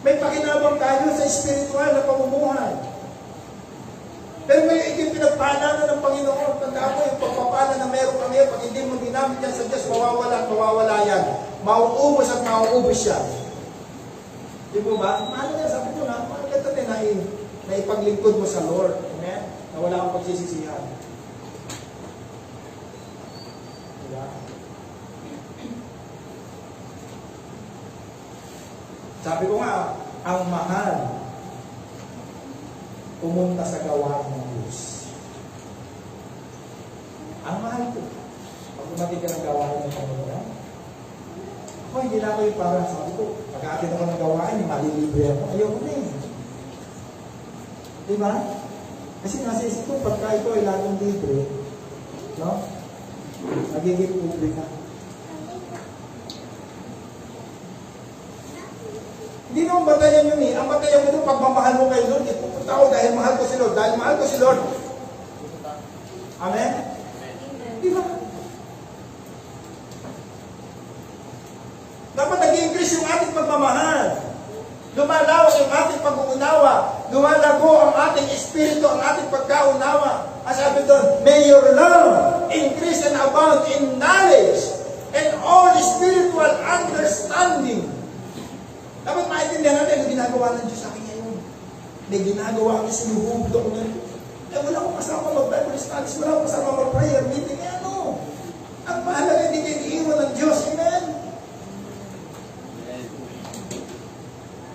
Speaker 1: May pakinabang tayo sa spiritual na pamumuhay. Pero may ikin pinagpaalala ng Panginoon. Tandaan mo yung pagpapala na meron kang ngayon. Pag hindi mo ginamit yan sa Diyos, mawawala yan. Mauubos at mauubos siya. Di ba ba? Mahal nga, sabi ko na, mahal ka din na ipaglingkod mo sa Lord. Amen? Na wala kang pagsisisihan. Diba? Sabi ko nga, ang mahal pumunta sa gawain ng Diyos. Ang mahal ko. Pag umating ka ng gawain ng Panginoon, ako hindi na ako yung para sabi ko, pag-aatin ako ng gawain, malilibre ako. Ayoko na Diba? Kasi nasa isip ko, pagka ito ay laging libre, no? Nagiging publika. Hindi naman batayan yun Ang batayan mo ito, pagmamahal mo kay Lord, pupunta ako dahil mahal ko si Lord. Dahil mahal ko si Lord. Amen? Di ba? Dapat nag-increase yung ating pagmamahal. Lumalawak yung ating pag-uunawa. Lumalago ang ating espiritu, ang ating pagkaunawa. Ang sabi doon, may your love increase and abound in knowledge and all spiritual understanding. Dapat maintindihan natin ang ginagawa ng Diyos sa akin ngayon. May ginagawa kami sinuhublo ko ngayon. Wala akong kasama mag-Bible studies, wala akong kasama mag-prayer meeting. Ang mahalaga hindi kayo mo ng Diyos. Amen?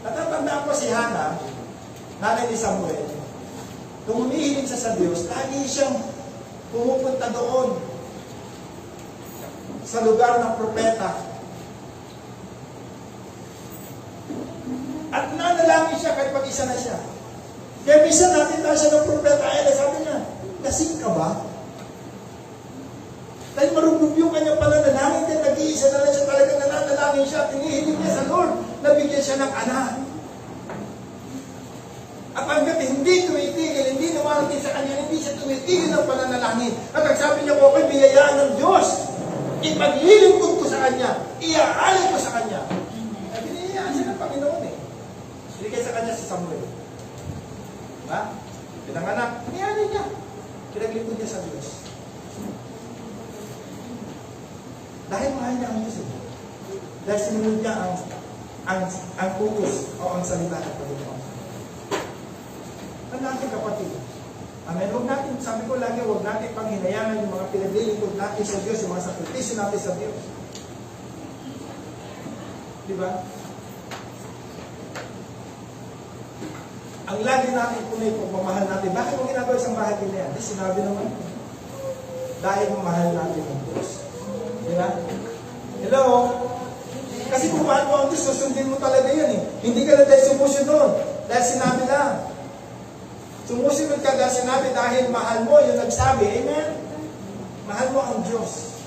Speaker 1: Natatandaan ko si Hannah, nanay ni Samuel, nung humihiling siya sa Diyos, lagi siyang pumupunta doon sa lugar ng propeta. At nanalangin siya kahit pag-isa na siya. Kaya minsan nakita siya ng propeta Eli, sabi niya, lasing ka ba? Dahil marunong yung kanyang pananalangin, dahil nag-iisa na lang siya talagang nananalangin siya at hinihiling niya sa Lord, nabigyan siya ng anak. At hanggat hindi tumitigil, hindi namarating sa kanya, hindi siya tumitigil ng pananalangin. At ang sabi niya, okay, biyayaan ng Diyos. Ipaglilingkod ko sa kanya, iaalay ko sa kanya. At biniyayaan siya ng Panginoon eh. Binigay sa kanya si Samuel. Diba? Pinanganak, biniyayaan niya. Pinaglingkod niya sa Diyos. Dahil mahal niya ang Diyos eh. Dahil sinunod niya ang focus o ang salita ng Panginoon. Ang natin kapatid. Amen. Huwag natin, sabi ko lagi, huwag natin panghinayangan yung mga pinaglilingkod natin sa Diyos, yung mga sakripisyo natin sa Diyos. Diba? Ang lagi natin punay pagmamahal natin. Bakit mo ginagawa isang bahay din yan? Sinabi naman. Dahil mamahal natin ang Diyos. Diba? Hello? Kasi kung mahal mo ang Diyos, susundin mo talaga yan eh. Hindi ka na dahil sumusunod. Dahil sinabi lang. Sumusunod ka dahil sinabi dahil mahal mo, yung nagsabi. Amen? Mahal mo ang Diyos.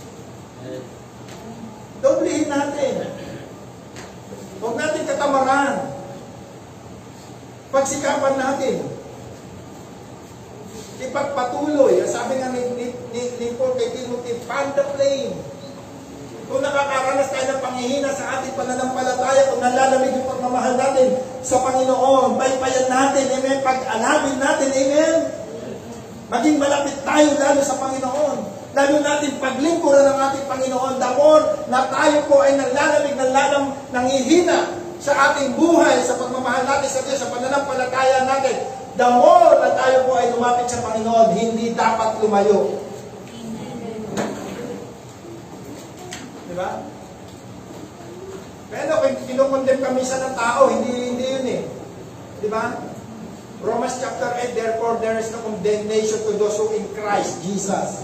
Speaker 1: Doblehin natin. Huwag natin katamaran. Pagsikapan natin. Ipagpatuloy. Sabi nga ni Paul kay Timothy, fan the flame. Kung nakakaranas tayo ng panghihina sa ating pananampalataya, kung nalalamig yung pagmamahal natin sa Panginoon, baybayan natin, amen, pag-alabin natin, amen. Maging malapit tayo lalo sa Panginoon. Lalo natin paglingkuran ng ating Panginoon. The more na tayo po ay nanghihina sa ating buhay, sa pagmamahal natin sa Diyos, sa pananampalataya natin, the more na tayo po ay lumapit sa Panginoon, hindi dapat lumayo. Diba? Pero kung kinukondem kami sa ng tao, hindi yun eh. Diba? Romans chapter 8, therefore there is no condemnation to those who in Christ Jesus.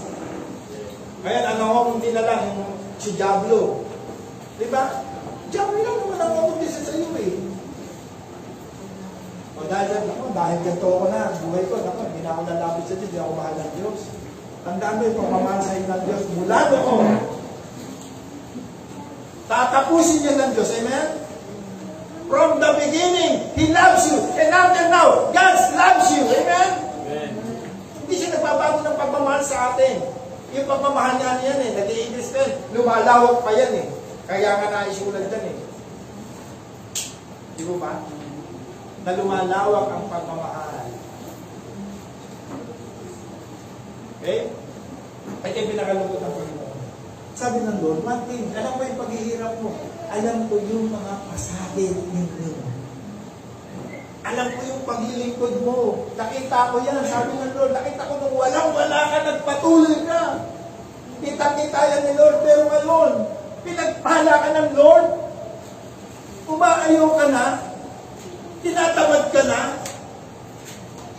Speaker 1: Ngayon, ano kung di na lang si Diablo. Diba? Diablo lang naman ang kukundi sa iyo eh. O dahil ganito ako na, buhay ko, hindi na ako lalapit sa Diyos, hindi ako mahal ng Diyos. Tandaan mo yung pagmamahal sa inyo ng Diyos. Mula doon, tatapusin niya ng Diyos. Amen? From the beginning, He loves you. And after now, God loves you. Amen?
Speaker 4: Amen.
Speaker 1: Hindi siya nagbabago ng pagmamahal sa atin. Yung pagmamahal niya yan eh, nag-i-increase pa yan. Lumalawak pa yan eh. Kaya nga naisulat dyan eh. Di ba ba? Na lumalawak ang pagmamahal. Okay? Ay kayo pinakalungkot ng Panginoon. Sabi ng Lord, Martin, alam ko yung paghihirap mo. Alam ko yung mga pasagin ninyo. Alam ko yung paglilingkod mo. Nakita ko yan. Sabi ng Lord, nakita ko nung walang-wala ka, nagpatuloy ka. Kita-kita yan ni Lord. Pero ngayon, pinagpala ka ng Lord. Umaayaw ka na. Tinatamad ka na.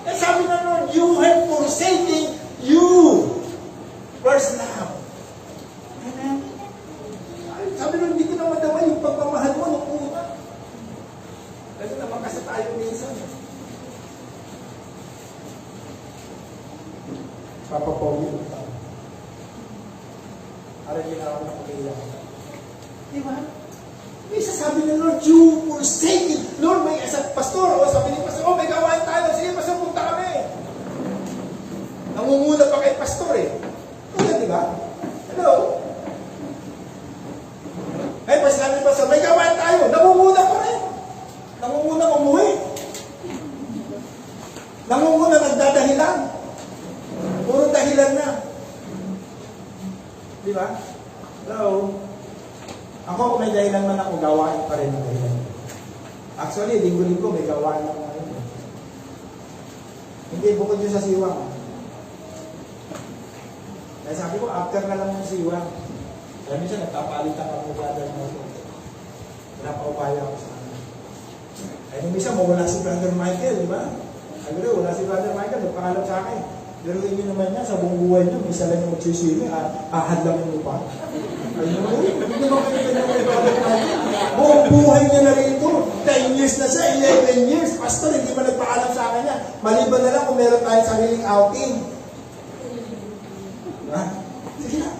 Speaker 1: Eh sabi ng Lord, you have forsaken you. First love. Amen. Sabi nun, hindi ko na madama yung pagmamahal mo nung una. Kasi naman kasi tayo minsan. Papapogi ko tayo. Aral yung ako na pag-iiyak. Di ba? May sasabi ng Lord, you forsaken. Lord, may isang pastor. O sabi ni pastor, may gawain tayo. Sige, pastor, punta kami. Nangunguna pa kay pastor eh. Kaya, di ba? Hello? Ay, pasabi pa sa may gawain tayo. Nangunguna pa rin. Nangunguna umuwi. Nangunguna nagdadahilan. Puro dahilan na. Di ba? Hello? Ako, kung may dahilan man ako, gawain pa rin ang dahilan. Actually, linggo-linggo may gawain ako ngayon. Hindi, bukod yun sa siwang. Kaya sabi ko, after na lang yung siwang. Kaya minsan nagpapalitan ako ng brother mo. Pinapaubaya ako sa akin. Kaya nung minsan mawala si Brother Michael, di ba? Sabi ko, wala si Brother Michael, nagpangalap sa akin. Pero yun naman niya, sa buong buhay niya, may isa lang yung magsisimi, ahadlangin mo pa. Ayun mo, hindi naman kayo ganyan kay Brother Michael. Buong buhay niya na rito, 10 years na siya, 11 years. Pastor, hindi ba nagpaalam sa akin yan? Maliban na lang kung meron tayong sariling outing. Diba? Sige na.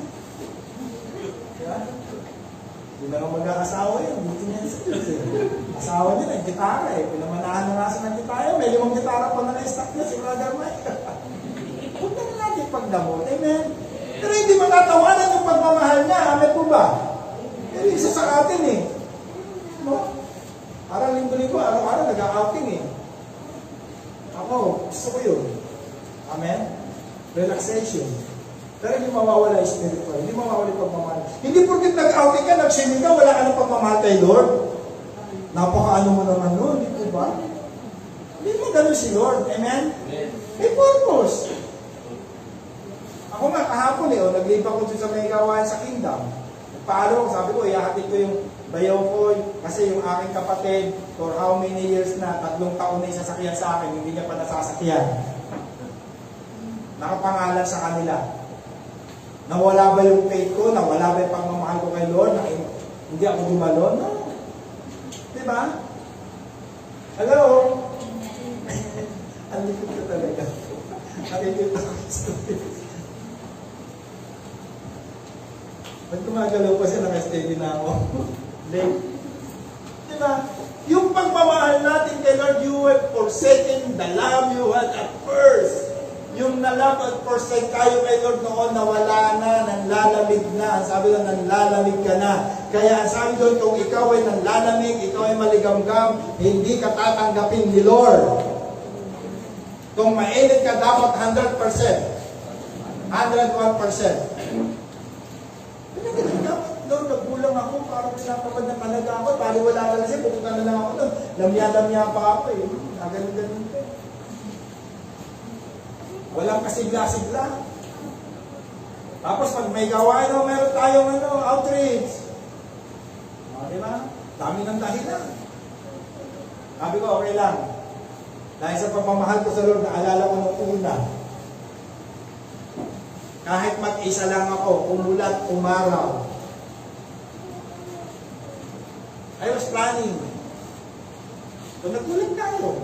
Speaker 1: Diba? Hindi na lang mag-aasawa yan. Buti niya sa Diyos eh. Asawa niya na, gitara eh. Pinamanahan na nga siya ng gitara. May 5 gitara pa na na-stock niya si Brother Michael. Huwag na natin pagdamot. Amen? Pero hindi magkatawanan yung pagmamahal niya. Amen po ba? Pero isa sa atin eh. No? Parang linggo-linggo, araw-araw nag-outing eh. Ako, gusto ko yun. Amen? Relaxation. Pero hindi mawawala yung spiritual. Hindi mawawala yung pagmamahal. Hindi porket nag-outing ka, nag-swimming ka, wala ka ng pagmamahal kay Lord. Napaka-ano mo naman nun, di po ba? Hindi mo ganun si Lord. Amen? May purpose. Ako nga, kahapon nagliba ko dun sa may gawain sa kingdom. Nagpaalo ko, sabi ko, ihahatid ko yung bayaw ko, kasi yung aking kapatid, for how many years na, 3 taon na isasakyan sa akin, hindi niya pa nasasakyan. Nakapangalan sa kanila. Nawala ba yung faith ko? Nawala ba yung pagmamahal ko kay Lord? Hindi ako gumalon? No. Diba? Hello? Ang likod ko talaga. Nakikita ko sa ba't kumagalaw pa siya, naka-steady na ako? Late. Diba? Yung pagmamahal natin kay Lord, you have forsaken the love you had at first. Yung na-love at forsake tayo kay Lord noon, nawala na, nanlalamig na. Sabi doon, nanlalamig ka na. Kaya sabi doon, kung ikaw ay nanlalamig, ikaw ay maligamgam, hindi ka tatanggapin ni Lord. Kung mainit ka, dapat 100%. 101%. Lord, nagbulang ako, parang pinapabad na talaga ako, parang wala na lang siya, pupunta na lang ako doon. Lamya-lamya pa ako eh. Nagaling-galing pa. Walang kasigla-sigla. Tapos pag may gawain, meron tayong outreach. Di ba? Dami ng dahilan. Sabi ko, okay lang. Dahil sa pagmamahal ko sa Lord, naalala ko nung una, kahit mag-isa lang ako, umulat, umaraw. I was planning. Kung nagkulit tayo,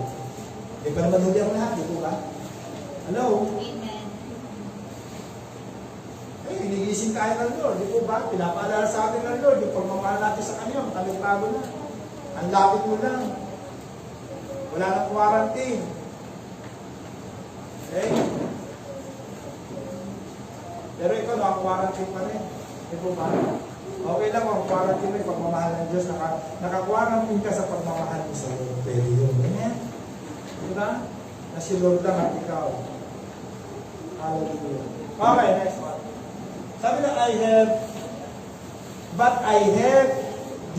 Speaker 1: di ba naman huli ang lahat, di po ba? Hello?
Speaker 4: Amen.
Speaker 1: Ay, hinigising tayo ng Lord, di po ba? Pinapaalala sa atin ng Lord, yung pagmamahal natin sa Kanya, tago na. Ang lapit mo lang. Wala nang quarantine. Okay? Pero ikaw, naka-quarantine pa rin. Di po ba? Okay lang kung quarantine mo yung pagmamahal ng Diyos. Naka-quarantine ka sa pagmamahal mo sa Lord. Pero yun. Amen? Diba? Na si Lord lang at ikaw. Hallelujah. Okay, next one. Sabi na, but I have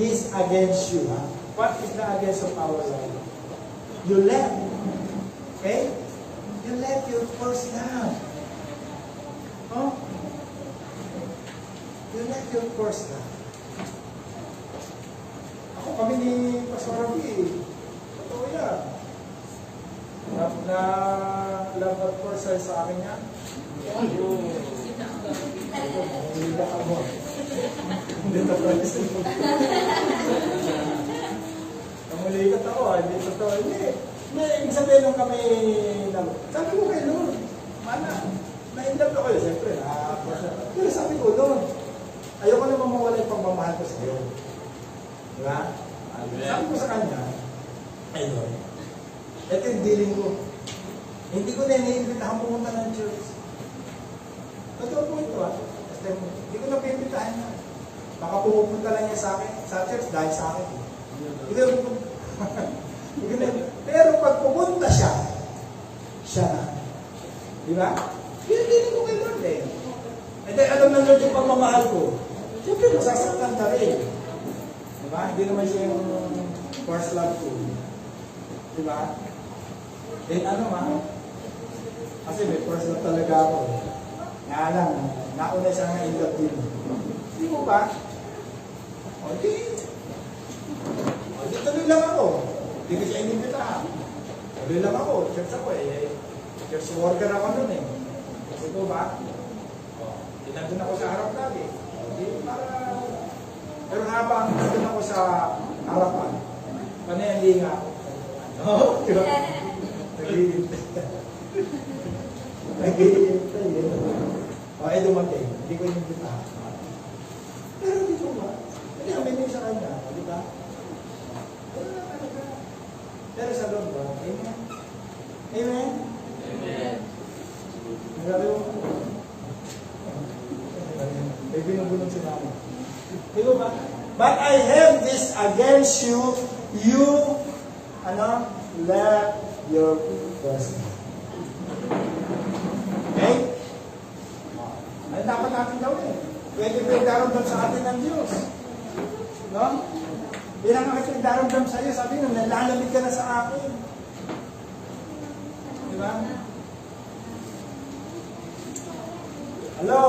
Speaker 1: this against you. Ha? What is the against of our life? You left. Okay? You left your first love. Oh? You left your first love. Ako kami ni Pastor Rabi. Totoo yan. Na love at first sight sa akin yan. Hindi na ako. Hindi na ako. Namulikat ako. Hindi totoo. Hindi. Ibig sabihin nung kami sabi ko kay Lord, mana, na-inlove ako yun. Siyempre, pero sabi ko, Lord, ayoko naman mawala yung pagmamahal ko sa iyo. Diba? Sabi ko sa kanya, ay Lord, ito yung dealing ko. Hindi ko na iniimbitahan pumunta ng church. Totoo po ito hindi ko na pimbitahan na. Baka pumupunta lang niya sa akin, sa church dahil sa akin. Pero pag pumunta siya na. Di ba? Hindi ko kay Lord eh. And then alam na Lord yung pagmamahal ko. Siyempre, masasaktan ka rin. Di ba? Hindi naman siya yung first love ko. Di ba? Then kasi may first love talaga ako. Nga lang, nauna siya nga in love din. Hindi po ba? O di tuloy lang ako. Hindi ko siya inimbitahan. Tuloy lang ako. Church ako eh. Church worker ako nun eh. Kasi po ba? Nandun ako sa harap lagi. Hindi para... Pero habang nandun ako sa harapan, panayali nga ako. Oo, di ba? Nag-iintay. Nag-iintay eh. O, dumating. Hindi ko inimbitahan. Pero di ko ba? Hindi kami sa kanya. Di ba? Wala talaga. Pero sa loob ba? Amen? Amen?
Speaker 4: Amen.
Speaker 1: Grabe mo. May binubulong si mama. Di ba? But I have this against you, left your person. Okay? Ano dapat natin gawin? Pwede pinagdaramdam sa atin ng Diyos. No? Bilang ang pinagdaramdam sa iyo, sabi nung nalalamig ka na sa akin. Di ba? Hello?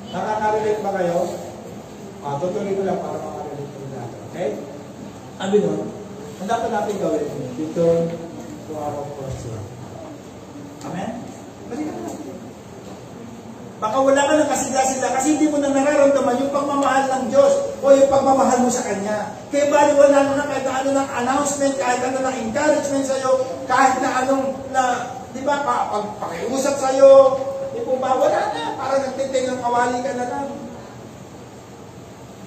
Speaker 1: Nakaka-relate ba kayo? Tutuloy ko lang para makarelate ko natin. Okay? Sabi nun, ang dapat natin gawin, return to our first love. Amen? Balikan natin. Baka wala ka ng kasigla-sigla kasi hindi mo na nararamdaman yung pagmamahal ng Diyos o yung pagmamahal mo sa Kanya. Kaya bali wala na kahit ano ng announcement, kahit ano ng encouragement sa'yo, kahit na anong, di ba, pakiusap sa'yo, di po ba, wala na. Parang nagtiting ng kawali ka na lang.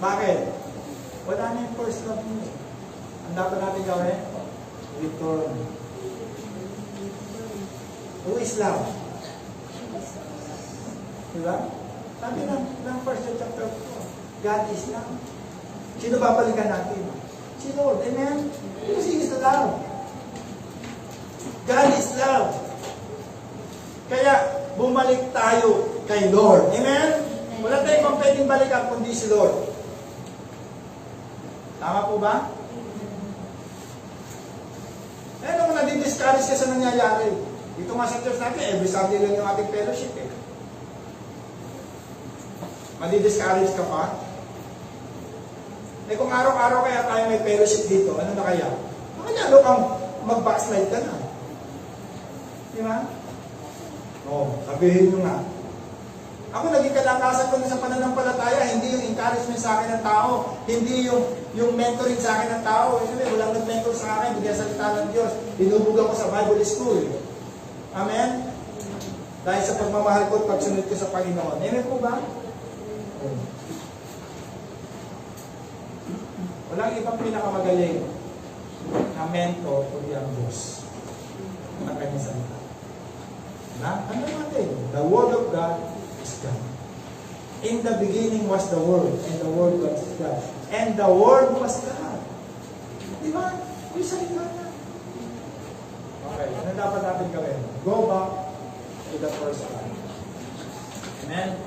Speaker 1: Bakit? Wala na yung first love mo. Ang dapat natin gawin? Return. Who is love? Diba? Sabi ng first chapter 4, God is love. Sino babalikan natin? Si Lord. Amen? Who is the love? God is love. Kaya, bumalik tayo kay Lord. Amen? Wala tayong pang pwedeng balikan kundi si Lord. Tama po ba? Eh, nung nadidiscourage ka sa nangyayari. Dito nga sa church natin, every Sunday lang yung ating fellowship eh. Madidiscourage ka pa? Eh kung araw-araw kaya tayo may fellowship dito, ano na kaya? Lalo kang mag-backslide ka na. Di ba? Oo, sabihin nyo nga. Ako naging kalakasan ko na sa pananampalataya, hindi yung encouragement sa akin ng tao, hindi yung mentoring sa akin ng tao. Anyway, walang nag-mentor sa akin, hindi salita ng Diyos. Dinubog ako sa Bible School. Amen? Dahil sa pagmamahal ko at pagsunod ko sa Panginoon. Amen po ba? Walang ibang pinakamagaling na mentor kundi ang Diyos na kanyang salita. Ano natin? The Word of God is God. In the beginning was the Word, and the Word was God. And the Word was God. Di ba? Yung salita na. Okay, ano dapat natin gawin? Go back to the first time. Amen?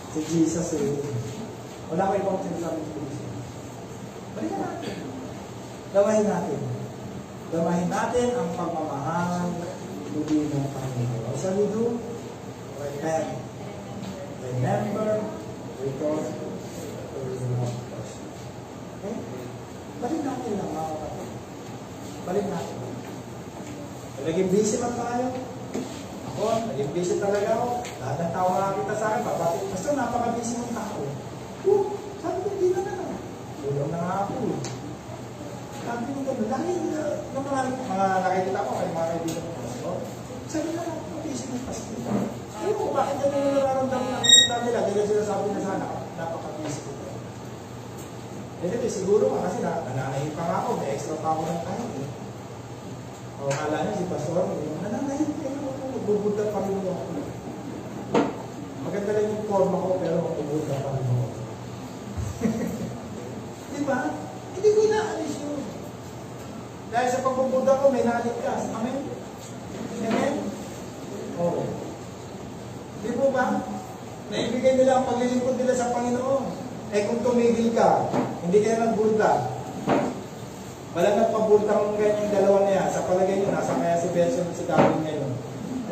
Speaker 1: Si Jesus eh. Wala ko ibang sinasabi si Jesus. Balikan natin. Gamahin natin. Gamahin natin ang pagmamahal muli ng Panginoon. What shall we do? Repent. Remember, return to the love person. Okay? Balik natin lang mga kapatid. Balik natin. Naging busy man tayo. Ako, naging busy talaga ako. Lahat ng tao nakakita sa akin, babati. Basta napaka-busy mong tao. Sabi ko, hindi na na. Tulong na nga ako. Sabi ko gano'n, dahil ng mga nakikita ko, ay mga kaibigan ko. Sabi na, busy ng pasto. Ay mo, bakit na nararamdaman nakikita nila? Dahil sila sabi na sana, napaka-busy ko. Eh, siguro nga kasi nananahin pa nga ako, may extra pa ako ng time. O, kala niya si Pastor, nananahin pa ako, magbubudda pa rin ako. Maganda lang yung forma ko, pero magbubudda pa rin ako. Diba? Hindi ko inaalis yun. Dahil sa pagbubudda ko, may naligtas. Amen? Amen? Oo. Di po ba? Naibigay nila ang paglilingkod nila sa Panginoon. Eh kung tumigil ka, hindi ka na nagburda. Walang nagpaburdang ganyang dalawa na yan. Sa palagay nyo, nasa kaya si Benson at si Darwin ngayon.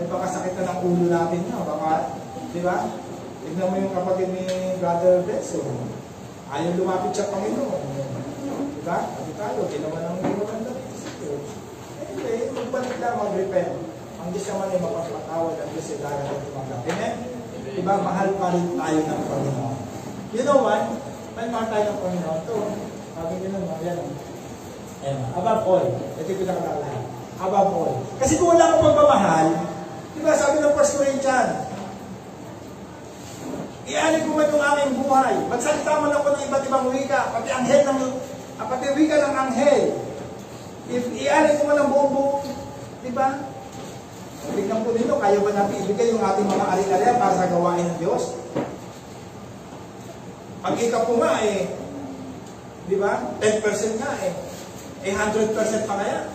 Speaker 1: Eh baka sakit na ng ulo natin nyo. Baka, di ba? Tignan mo yung kapatid ni Brother Benso. Ayaw lumapit sa Panginoon. Diba? Sabi tayo, ginawa ng iwan ng Diyos. Anyway, magbalik lang, mag-repent. Ang Diyos naman ay mapapatawad at Diyos ay dahil at tumanggap. Amen? Diba, mahal pa rin tayo ng Panginoon. You know what? May mahal tayo ng Panginoon. Ito, sabi nyo naman, yan. Ayan, above all. Ito yung pinakalalaan. Above all. Kasi kung wala kang pagmamahal, diba, sabi ng 1 Corinthians, ialin ko man yung aking buhay. Magsalita man ako ng iba't ibang wika, pati wika ng anghel. If ialin ko man ang buong, diba? Tignan po nito, kaya ba natin ibigay yung ating mga ari-arian para sa gawain ng Diyos? Pag ikaw po nga di ba? 10% nga 100% pa kaya.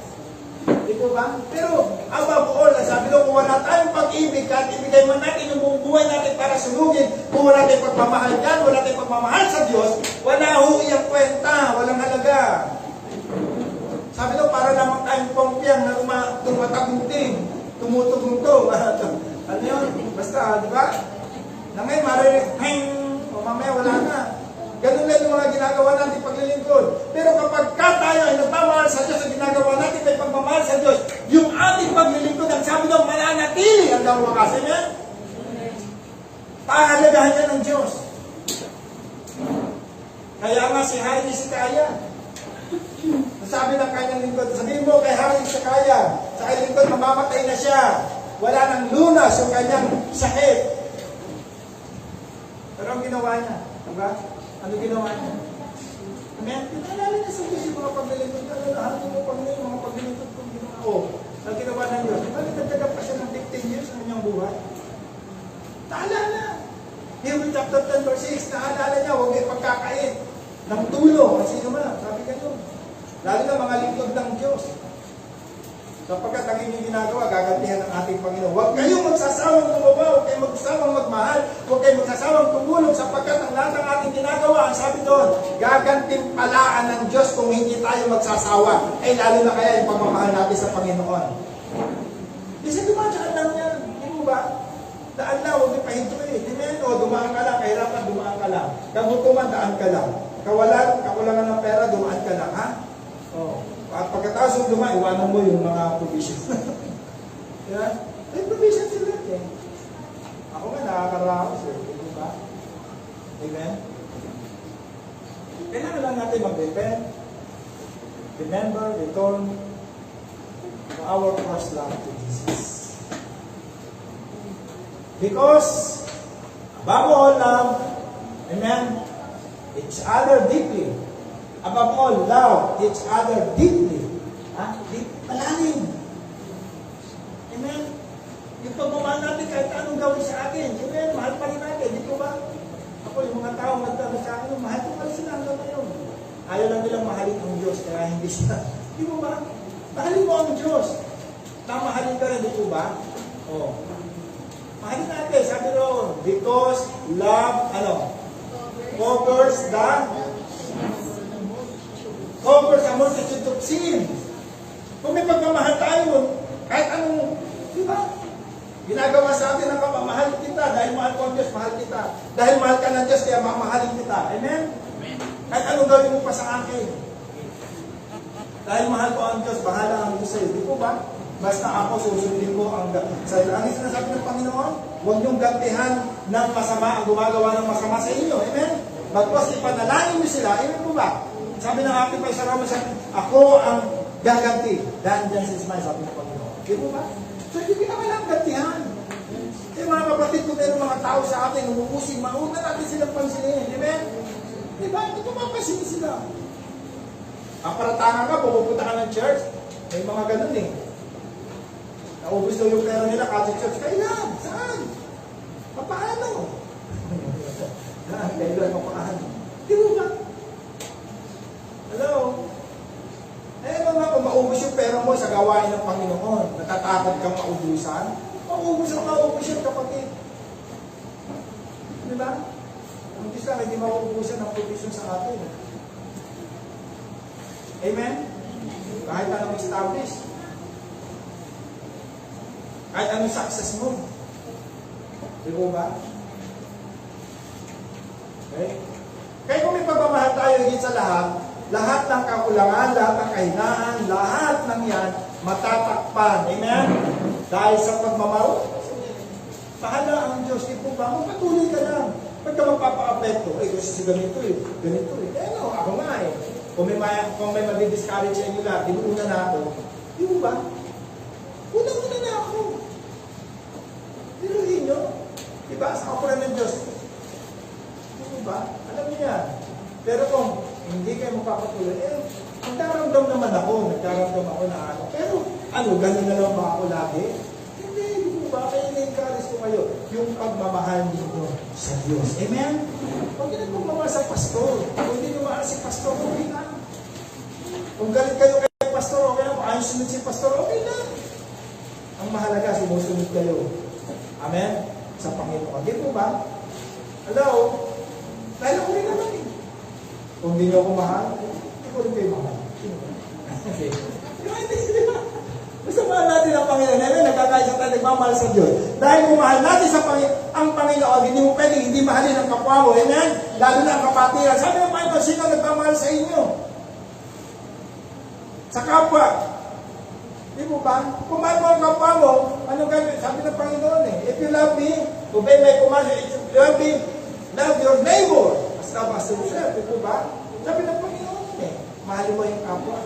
Speaker 1: Di po ba? Pero, above all, sabi ko, kung wala tayong pag-ibig, kahit ibigay man natin yung buong buhay natin para sunugin, kung wala tayong pagmamahal dyan, wala tayong pagmamahal sa Diyos, wala ho iyang kwenta, walang halaga. Sabi ko, para naman tayong pongpiyang na tumatagunting, tumutugtog. Ano yun? Basta, di ba? Na ngayon, marinig, o mamaya wala na. Ganun lang yung mga ginagawa natin paglilingkod. Pero kapag tayo ay nagmamahal sa Diyos, ang ginagawa natin ay pagmamahal sa Diyos, yung ating paglilingkod, ang sabi daw, mananatili hanggang wakas. Amen? Pahalagahan niya ng Diyos. Kaya nga si Haile Sikaya, sabi ng kanyang lingkod, sabihin mo kay Haile Sikaya, sa kanyang lingkod, mamamatay na siya. Wala nang lunas yung kanyang sakit. Pero ang ginawa niya, diba? Ano ginawa niya? Amen? Pinalala niya sa Diyos yung mga paglilingkod. Alalahan mo pag yung mga paglilingkod kung ginawa. Ang ginawa ng Diyos. Nagdadag pa siya ng 15 years sa kanyang buhay. Naalala. Hebrews chapter 10 verse 6, naalala niya, huwag may pagkakain ng tulo. Kasi naman, sabi ka doon. Lalo na mga lingkod ng Diyos. Sapagkat ang inyong ginagawa, gagantihan ng ating Panginoon. Huwag kayong magsasawang tumawa, huwag kayong magsasawang magmahal, huwag kayong magsasawang tumulong sapagkat ang lahat ng ating ginagawa, ang sabi doon, gagantimpalaan ng Diyos kung hindi tayo magsasawa. Eh lalo na kaya yung pagmamahal natin sa Panginoon. Kasi dumadaan lang yan. Hindi mo ba? Daan lang, huwag yung pahintuin. Amen? O dumaan ka lang, kahirapan, dumaan ka lang. Kagutuman, daan ka lang. Kakulangan ng pera, dumaan ka lang. Ha? O. At pagkatapos yung dumaan, iwanan mo yung mga provisions. Yeah? May provisions sila eh. Ako nga nakakaraos eh. Diba? Amen? Kailangan lang natin mag-repent. Remember, return to our first love to Jesus. Because, above all love, amen, each other deeply. Above all, love each other deeply. Deep, malalim. Amen? Yung pagmamahal natin kahit anong gawin sa atin. Amen? Mahal pa rin natin. Di ko ba? Ako, yung mga tao magtanong sa akin, mahal ko pa rin sila hanggang ngayon. Ayaw lang nilang mahalin ang Diyos, kaya hindi sila. Di mo ba? Mahalin mo ang Diyos. Mahalin ka rin, di ko ba? Oh. Mahalin natin. Sabi roon, because love, covers a multitude of sin. Kung may pagmamahal tayo, kahit anong, di ba? Ginagawa sa atin ang kamamahal kita. Dahil mahal ko ang Diyos, mahal kita. Dahil mahal ka ng Diyos, kaya mamahalin kita. Amen? Kahit anong gawin mo pa sa akin. Dahil mahal ko ang Diyos, bahala ang Diyos sa'yo. Di po ba? Basta ako susundin ko ang ang sinasabi ng Panginoon, huwag niyong gantihan ng masama ang gumagawa ng masama sa inyo. Amen? Bagpos ipanalangin niyo sila. Amen po ba? Sabi ng aking may sarama sa akin, ako ang gaganti. Vengeance is mine, sabi ng Panginoon. Di po ba? So hindi ka kailangang gantihan. Kaya mga kapatid, kung meron mga tao sa atin, umuusig, mauna natin silang pansinin. Amen? Di ba? Ito mapapansinin sila. Ang paratangan ka, pupunta ka ng church, may mga ganun eh. Naubos daw yung pera nila, kasi church, kailan? Saan? Paano? Kailan paano? Di mo ba? Hello? Kung maubos yung pera mo sa gawain ng Panginoon, natatakot kang maubusan, maubos yan, kapatid. Di ba? Ang Diyos lang, hindi mauubusan ang provision sa atin. Amen? Kahit anong establish, kahit anong success mo. Di ba? Okay? Kaya kung may pagmamahal tayo higit sa lahat ng kakulangan, lahat ng kahinaan, lahat ng yan, matatakpan. Amen? Dahil sa pagmamahal, pahala ang Diyos. Di po ba? Magpatuloy ka lang. Ba't ka magpapa-apekto? Ay, kasi ganito eh. Ganito eh. Eh no, ako nga eh. Kung may mabidiscourage sa inyo lahat, di mo una na ako. Di mo ba? Una na ako. Diluhin nyo. Diba? Sa kapuran ng Diyos. Di mo ba? Alam niyo yan. Pero kung hindi kayo magpapatuloy, nagdaramdam naman ako. Nagdaramdam ako na ano. Pero, ganun na lang ba ako lagi? Hindi, di mo ba? Kaya na-encourage ko kayo. Yung pagmamahal ninyo sa Diyos. Amen? Huwag nyo nagmamahal sa pastor. Kung hindi nyo mahal si pastor, okay na. Kung galit kayo kay pastor, okay na. Kung ayaw sunod si pastor, okay na. Ang mahalaga, sumusunod kayo. Amen? Sa Panginoon. Di po ba? Hello? Dahil ako rin naman eh. Kung hindi nyo ako mahal, hindi ko rin kayo mahal. Okay. Di ba? Gusto mahal natin ang Panginoon. Amen? Nagkakaisa tayo, nagmamahal sa Diyos. Dahil kung mahal natin ang Panginoon, hindi mo pwedeng hindi mahalin ang kapwa mo. Amen? Lalo na ang kapatiran. Sabi ng Panginoon, sino nagmamahal sa inyo? Sa kapwa. Di mo ba? Kung mahal mo ang kapwa mo, ano gagawin? Sabi ng Panginoon eh, if you love me, obey my command. If you love me, love your neighbor. As thou hast yourself. Di mo ba? Sabi ng Panginoon eh, mahalin mo yung kapwa.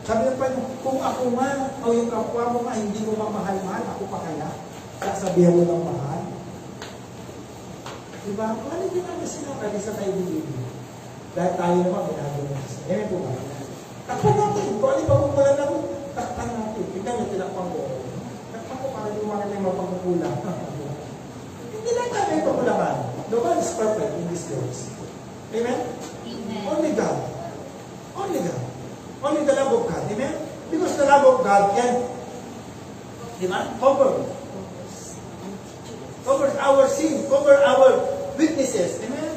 Speaker 1: Sabi ng Panginoon, kung ako nga, o yung kapwa mo nga, hindi mo mamahal-mahal, ako pa kaya? Sasabihan mo ng mahal. Di ba? Mahalin din naman sila kaya sa tayo bibili. Dahil tayo naman, ginagawa ng isa. Amen po ba? Takpan natin. Kung ano pa kung wala na ako, takpan natin. Tignan nyo, tinakpan ko. Takpan ko para yung mga tayo mapagkukulang. Hindi lang tayo may pagkulangan. No one is perfect in this world. Amen?
Speaker 4: Amen.
Speaker 1: Only God. Only God. Only the love of God. Amen? Because the love of God can, di ba? Cover our sin, cover our weaknesses. Amen?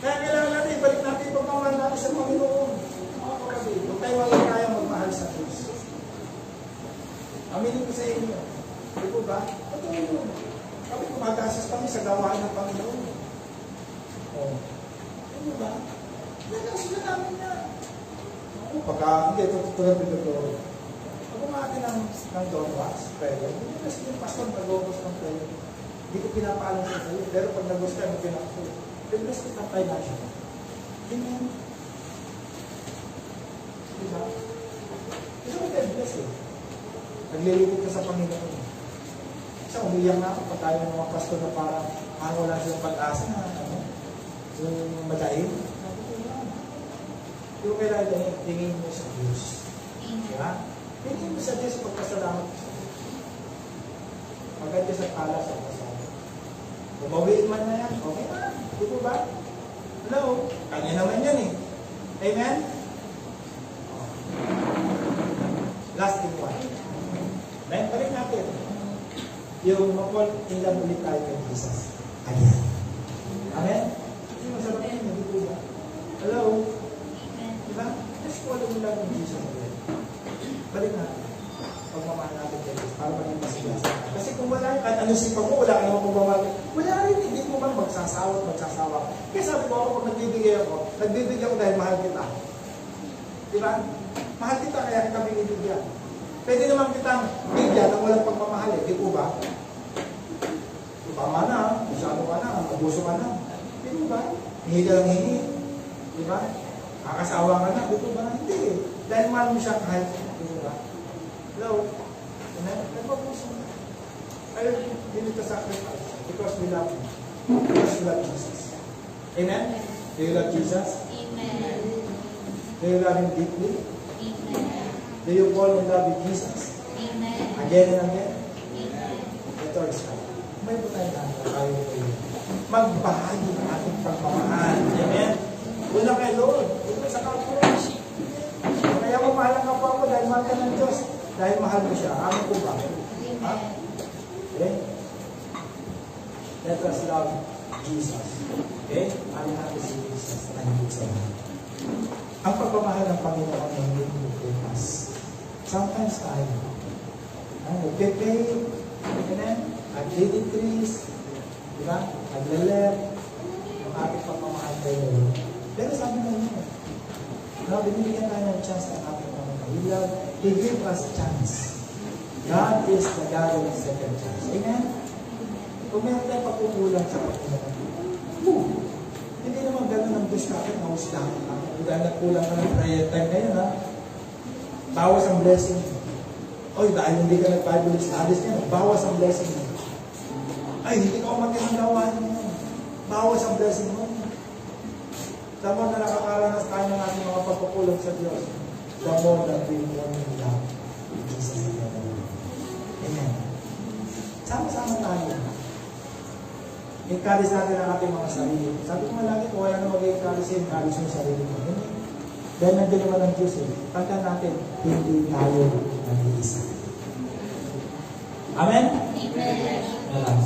Speaker 1: Kaya kailangan natin, ibalik natin yung pagmamahal natin sa Panginoon. Mga kapatid, huwag tayo kaya magmahal sa Diyos. Aminin ko sa inyo. Di po ba? Totoo yun. Kami kumagasas kami sa gawain ng Panginoon. Oh. Di ba? Nagasas na namin yan. Pagka, hindi, tulad dito. Pag umatin ng doorwatch, prayer, hindi kasi yung pastor nag-focus ng prayer. Hindi ko pinapaalam sa sa'yo, pero pag nag-focus kayo, mag-pinakasal. Bless kita financial. Amen. Diba? Gusto mo tayo bless eh. Naglilipit ka sa Panginoon. Isa, umiyak na ako pag tayo ng mga pastor na parang wala silang pag-asa na yung madain. Yung kailangan tingin mo sa Diyos. Diba? Tingin mo sa Diyos pagkasalamat mo sa Diyos. Maganda sa pala sa kasama. Bumawiin man na yan, okay na. Di po ba? Hello? Kanya naman yan eh. Amen? Last thing one. Amen? Balik natin. Yung mapol, ilan ulit tayo kay Jesus. Ayan. Amen? Hindi masarap yun, hindi po ba? Hello? Diba? Just follow mo lang yung Jesus ulit. Balik natin. Pagmamahal natin kay Jesus para maging masigas. Kasi kung wala, kahit ano sipa mo, wala ka naman pagmamahal. Wala rin, hindi mo man magsasawa. Kaya sabi ko ako, pag nagbibigay ako dahil mahal kita. Diba? Mahal kita, kaya kita binibigyan. Pwede naman kitang bigyan ng walang pagmamahal eh. Di po ba? Tama na, masyado ka na, abuso ka na. Di po ba? Hingi ka lang hingi. Di ba? Kakasawa ka na. Di po ba? Hindi eh. Dahil mahal mo siya kahit. Di po ba? Hello? Nagpapuso na. Kaya hindi ito sacrifice. Because we love Him. Because we love Jesus. Amen? Do you love Jesus?
Speaker 4: Amen.
Speaker 1: Do you love Him deeply?
Speaker 4: Amen.
Speaker 1: Do you fall in love with Jesus?
Speaker 4: Amen.
Speaker 1: Again and again?
Speaker 4: Amen.
Speaker 1: Ito is time. May po tayo na tayo po yun. Magbahagi ng ating pagmamahal. Amen? Una kay Lord. Una sa kapwa. Kaya mo mahal ang kapwa mo dahil mahal ka ng Diyos. Dahil mahal mo siya. Amin po ba? Ha? Okay? Let us love Jesus. Okay? Amin natin si Jesus. Nandito sa mga. Ang pagmamahal ng Panginoon ay hindi bukas. Sometimes tayo. Nagpe-pay. Amen? Nag-dating trees. Diba? Naglalep. ating pagmamahal kay Lord. Pero sabi mo yun, binibigyan tayo ng chance ng ating pamamahilag. He gave us chance. God is the God of second chance. Amen? Kung meron tayong pagkukulang sa Panginoon, hindi naman gano'n ang Diyos natin, mahuslahan ka. Dahil nagkulang ka ng prayer time ngayon, ha? Bawas ang blessing. Oy, dahil hindi ka nag-Bible studies niya, bawas ang blessing mo. Ay, hindi ka umatin ang gawain mo. Bawas ang blessing mo. Tama na nakakaranas tayo ng ating mga pagkukulang sa Diyos. The more that we want to love Jesus. Amen. Sama-sama tayo. Encourage natin ang ating mga sarili. Sabi ko nga lagi, kung wala na mag-encourage, encourage mo yung sarili mo. Amen. Dahil nandiyan naman ang Diyos eh. Tanda natin, hindi tayo nag-iisa. Amen?
Speaker 4: Amen.
Speaker 1: Amen.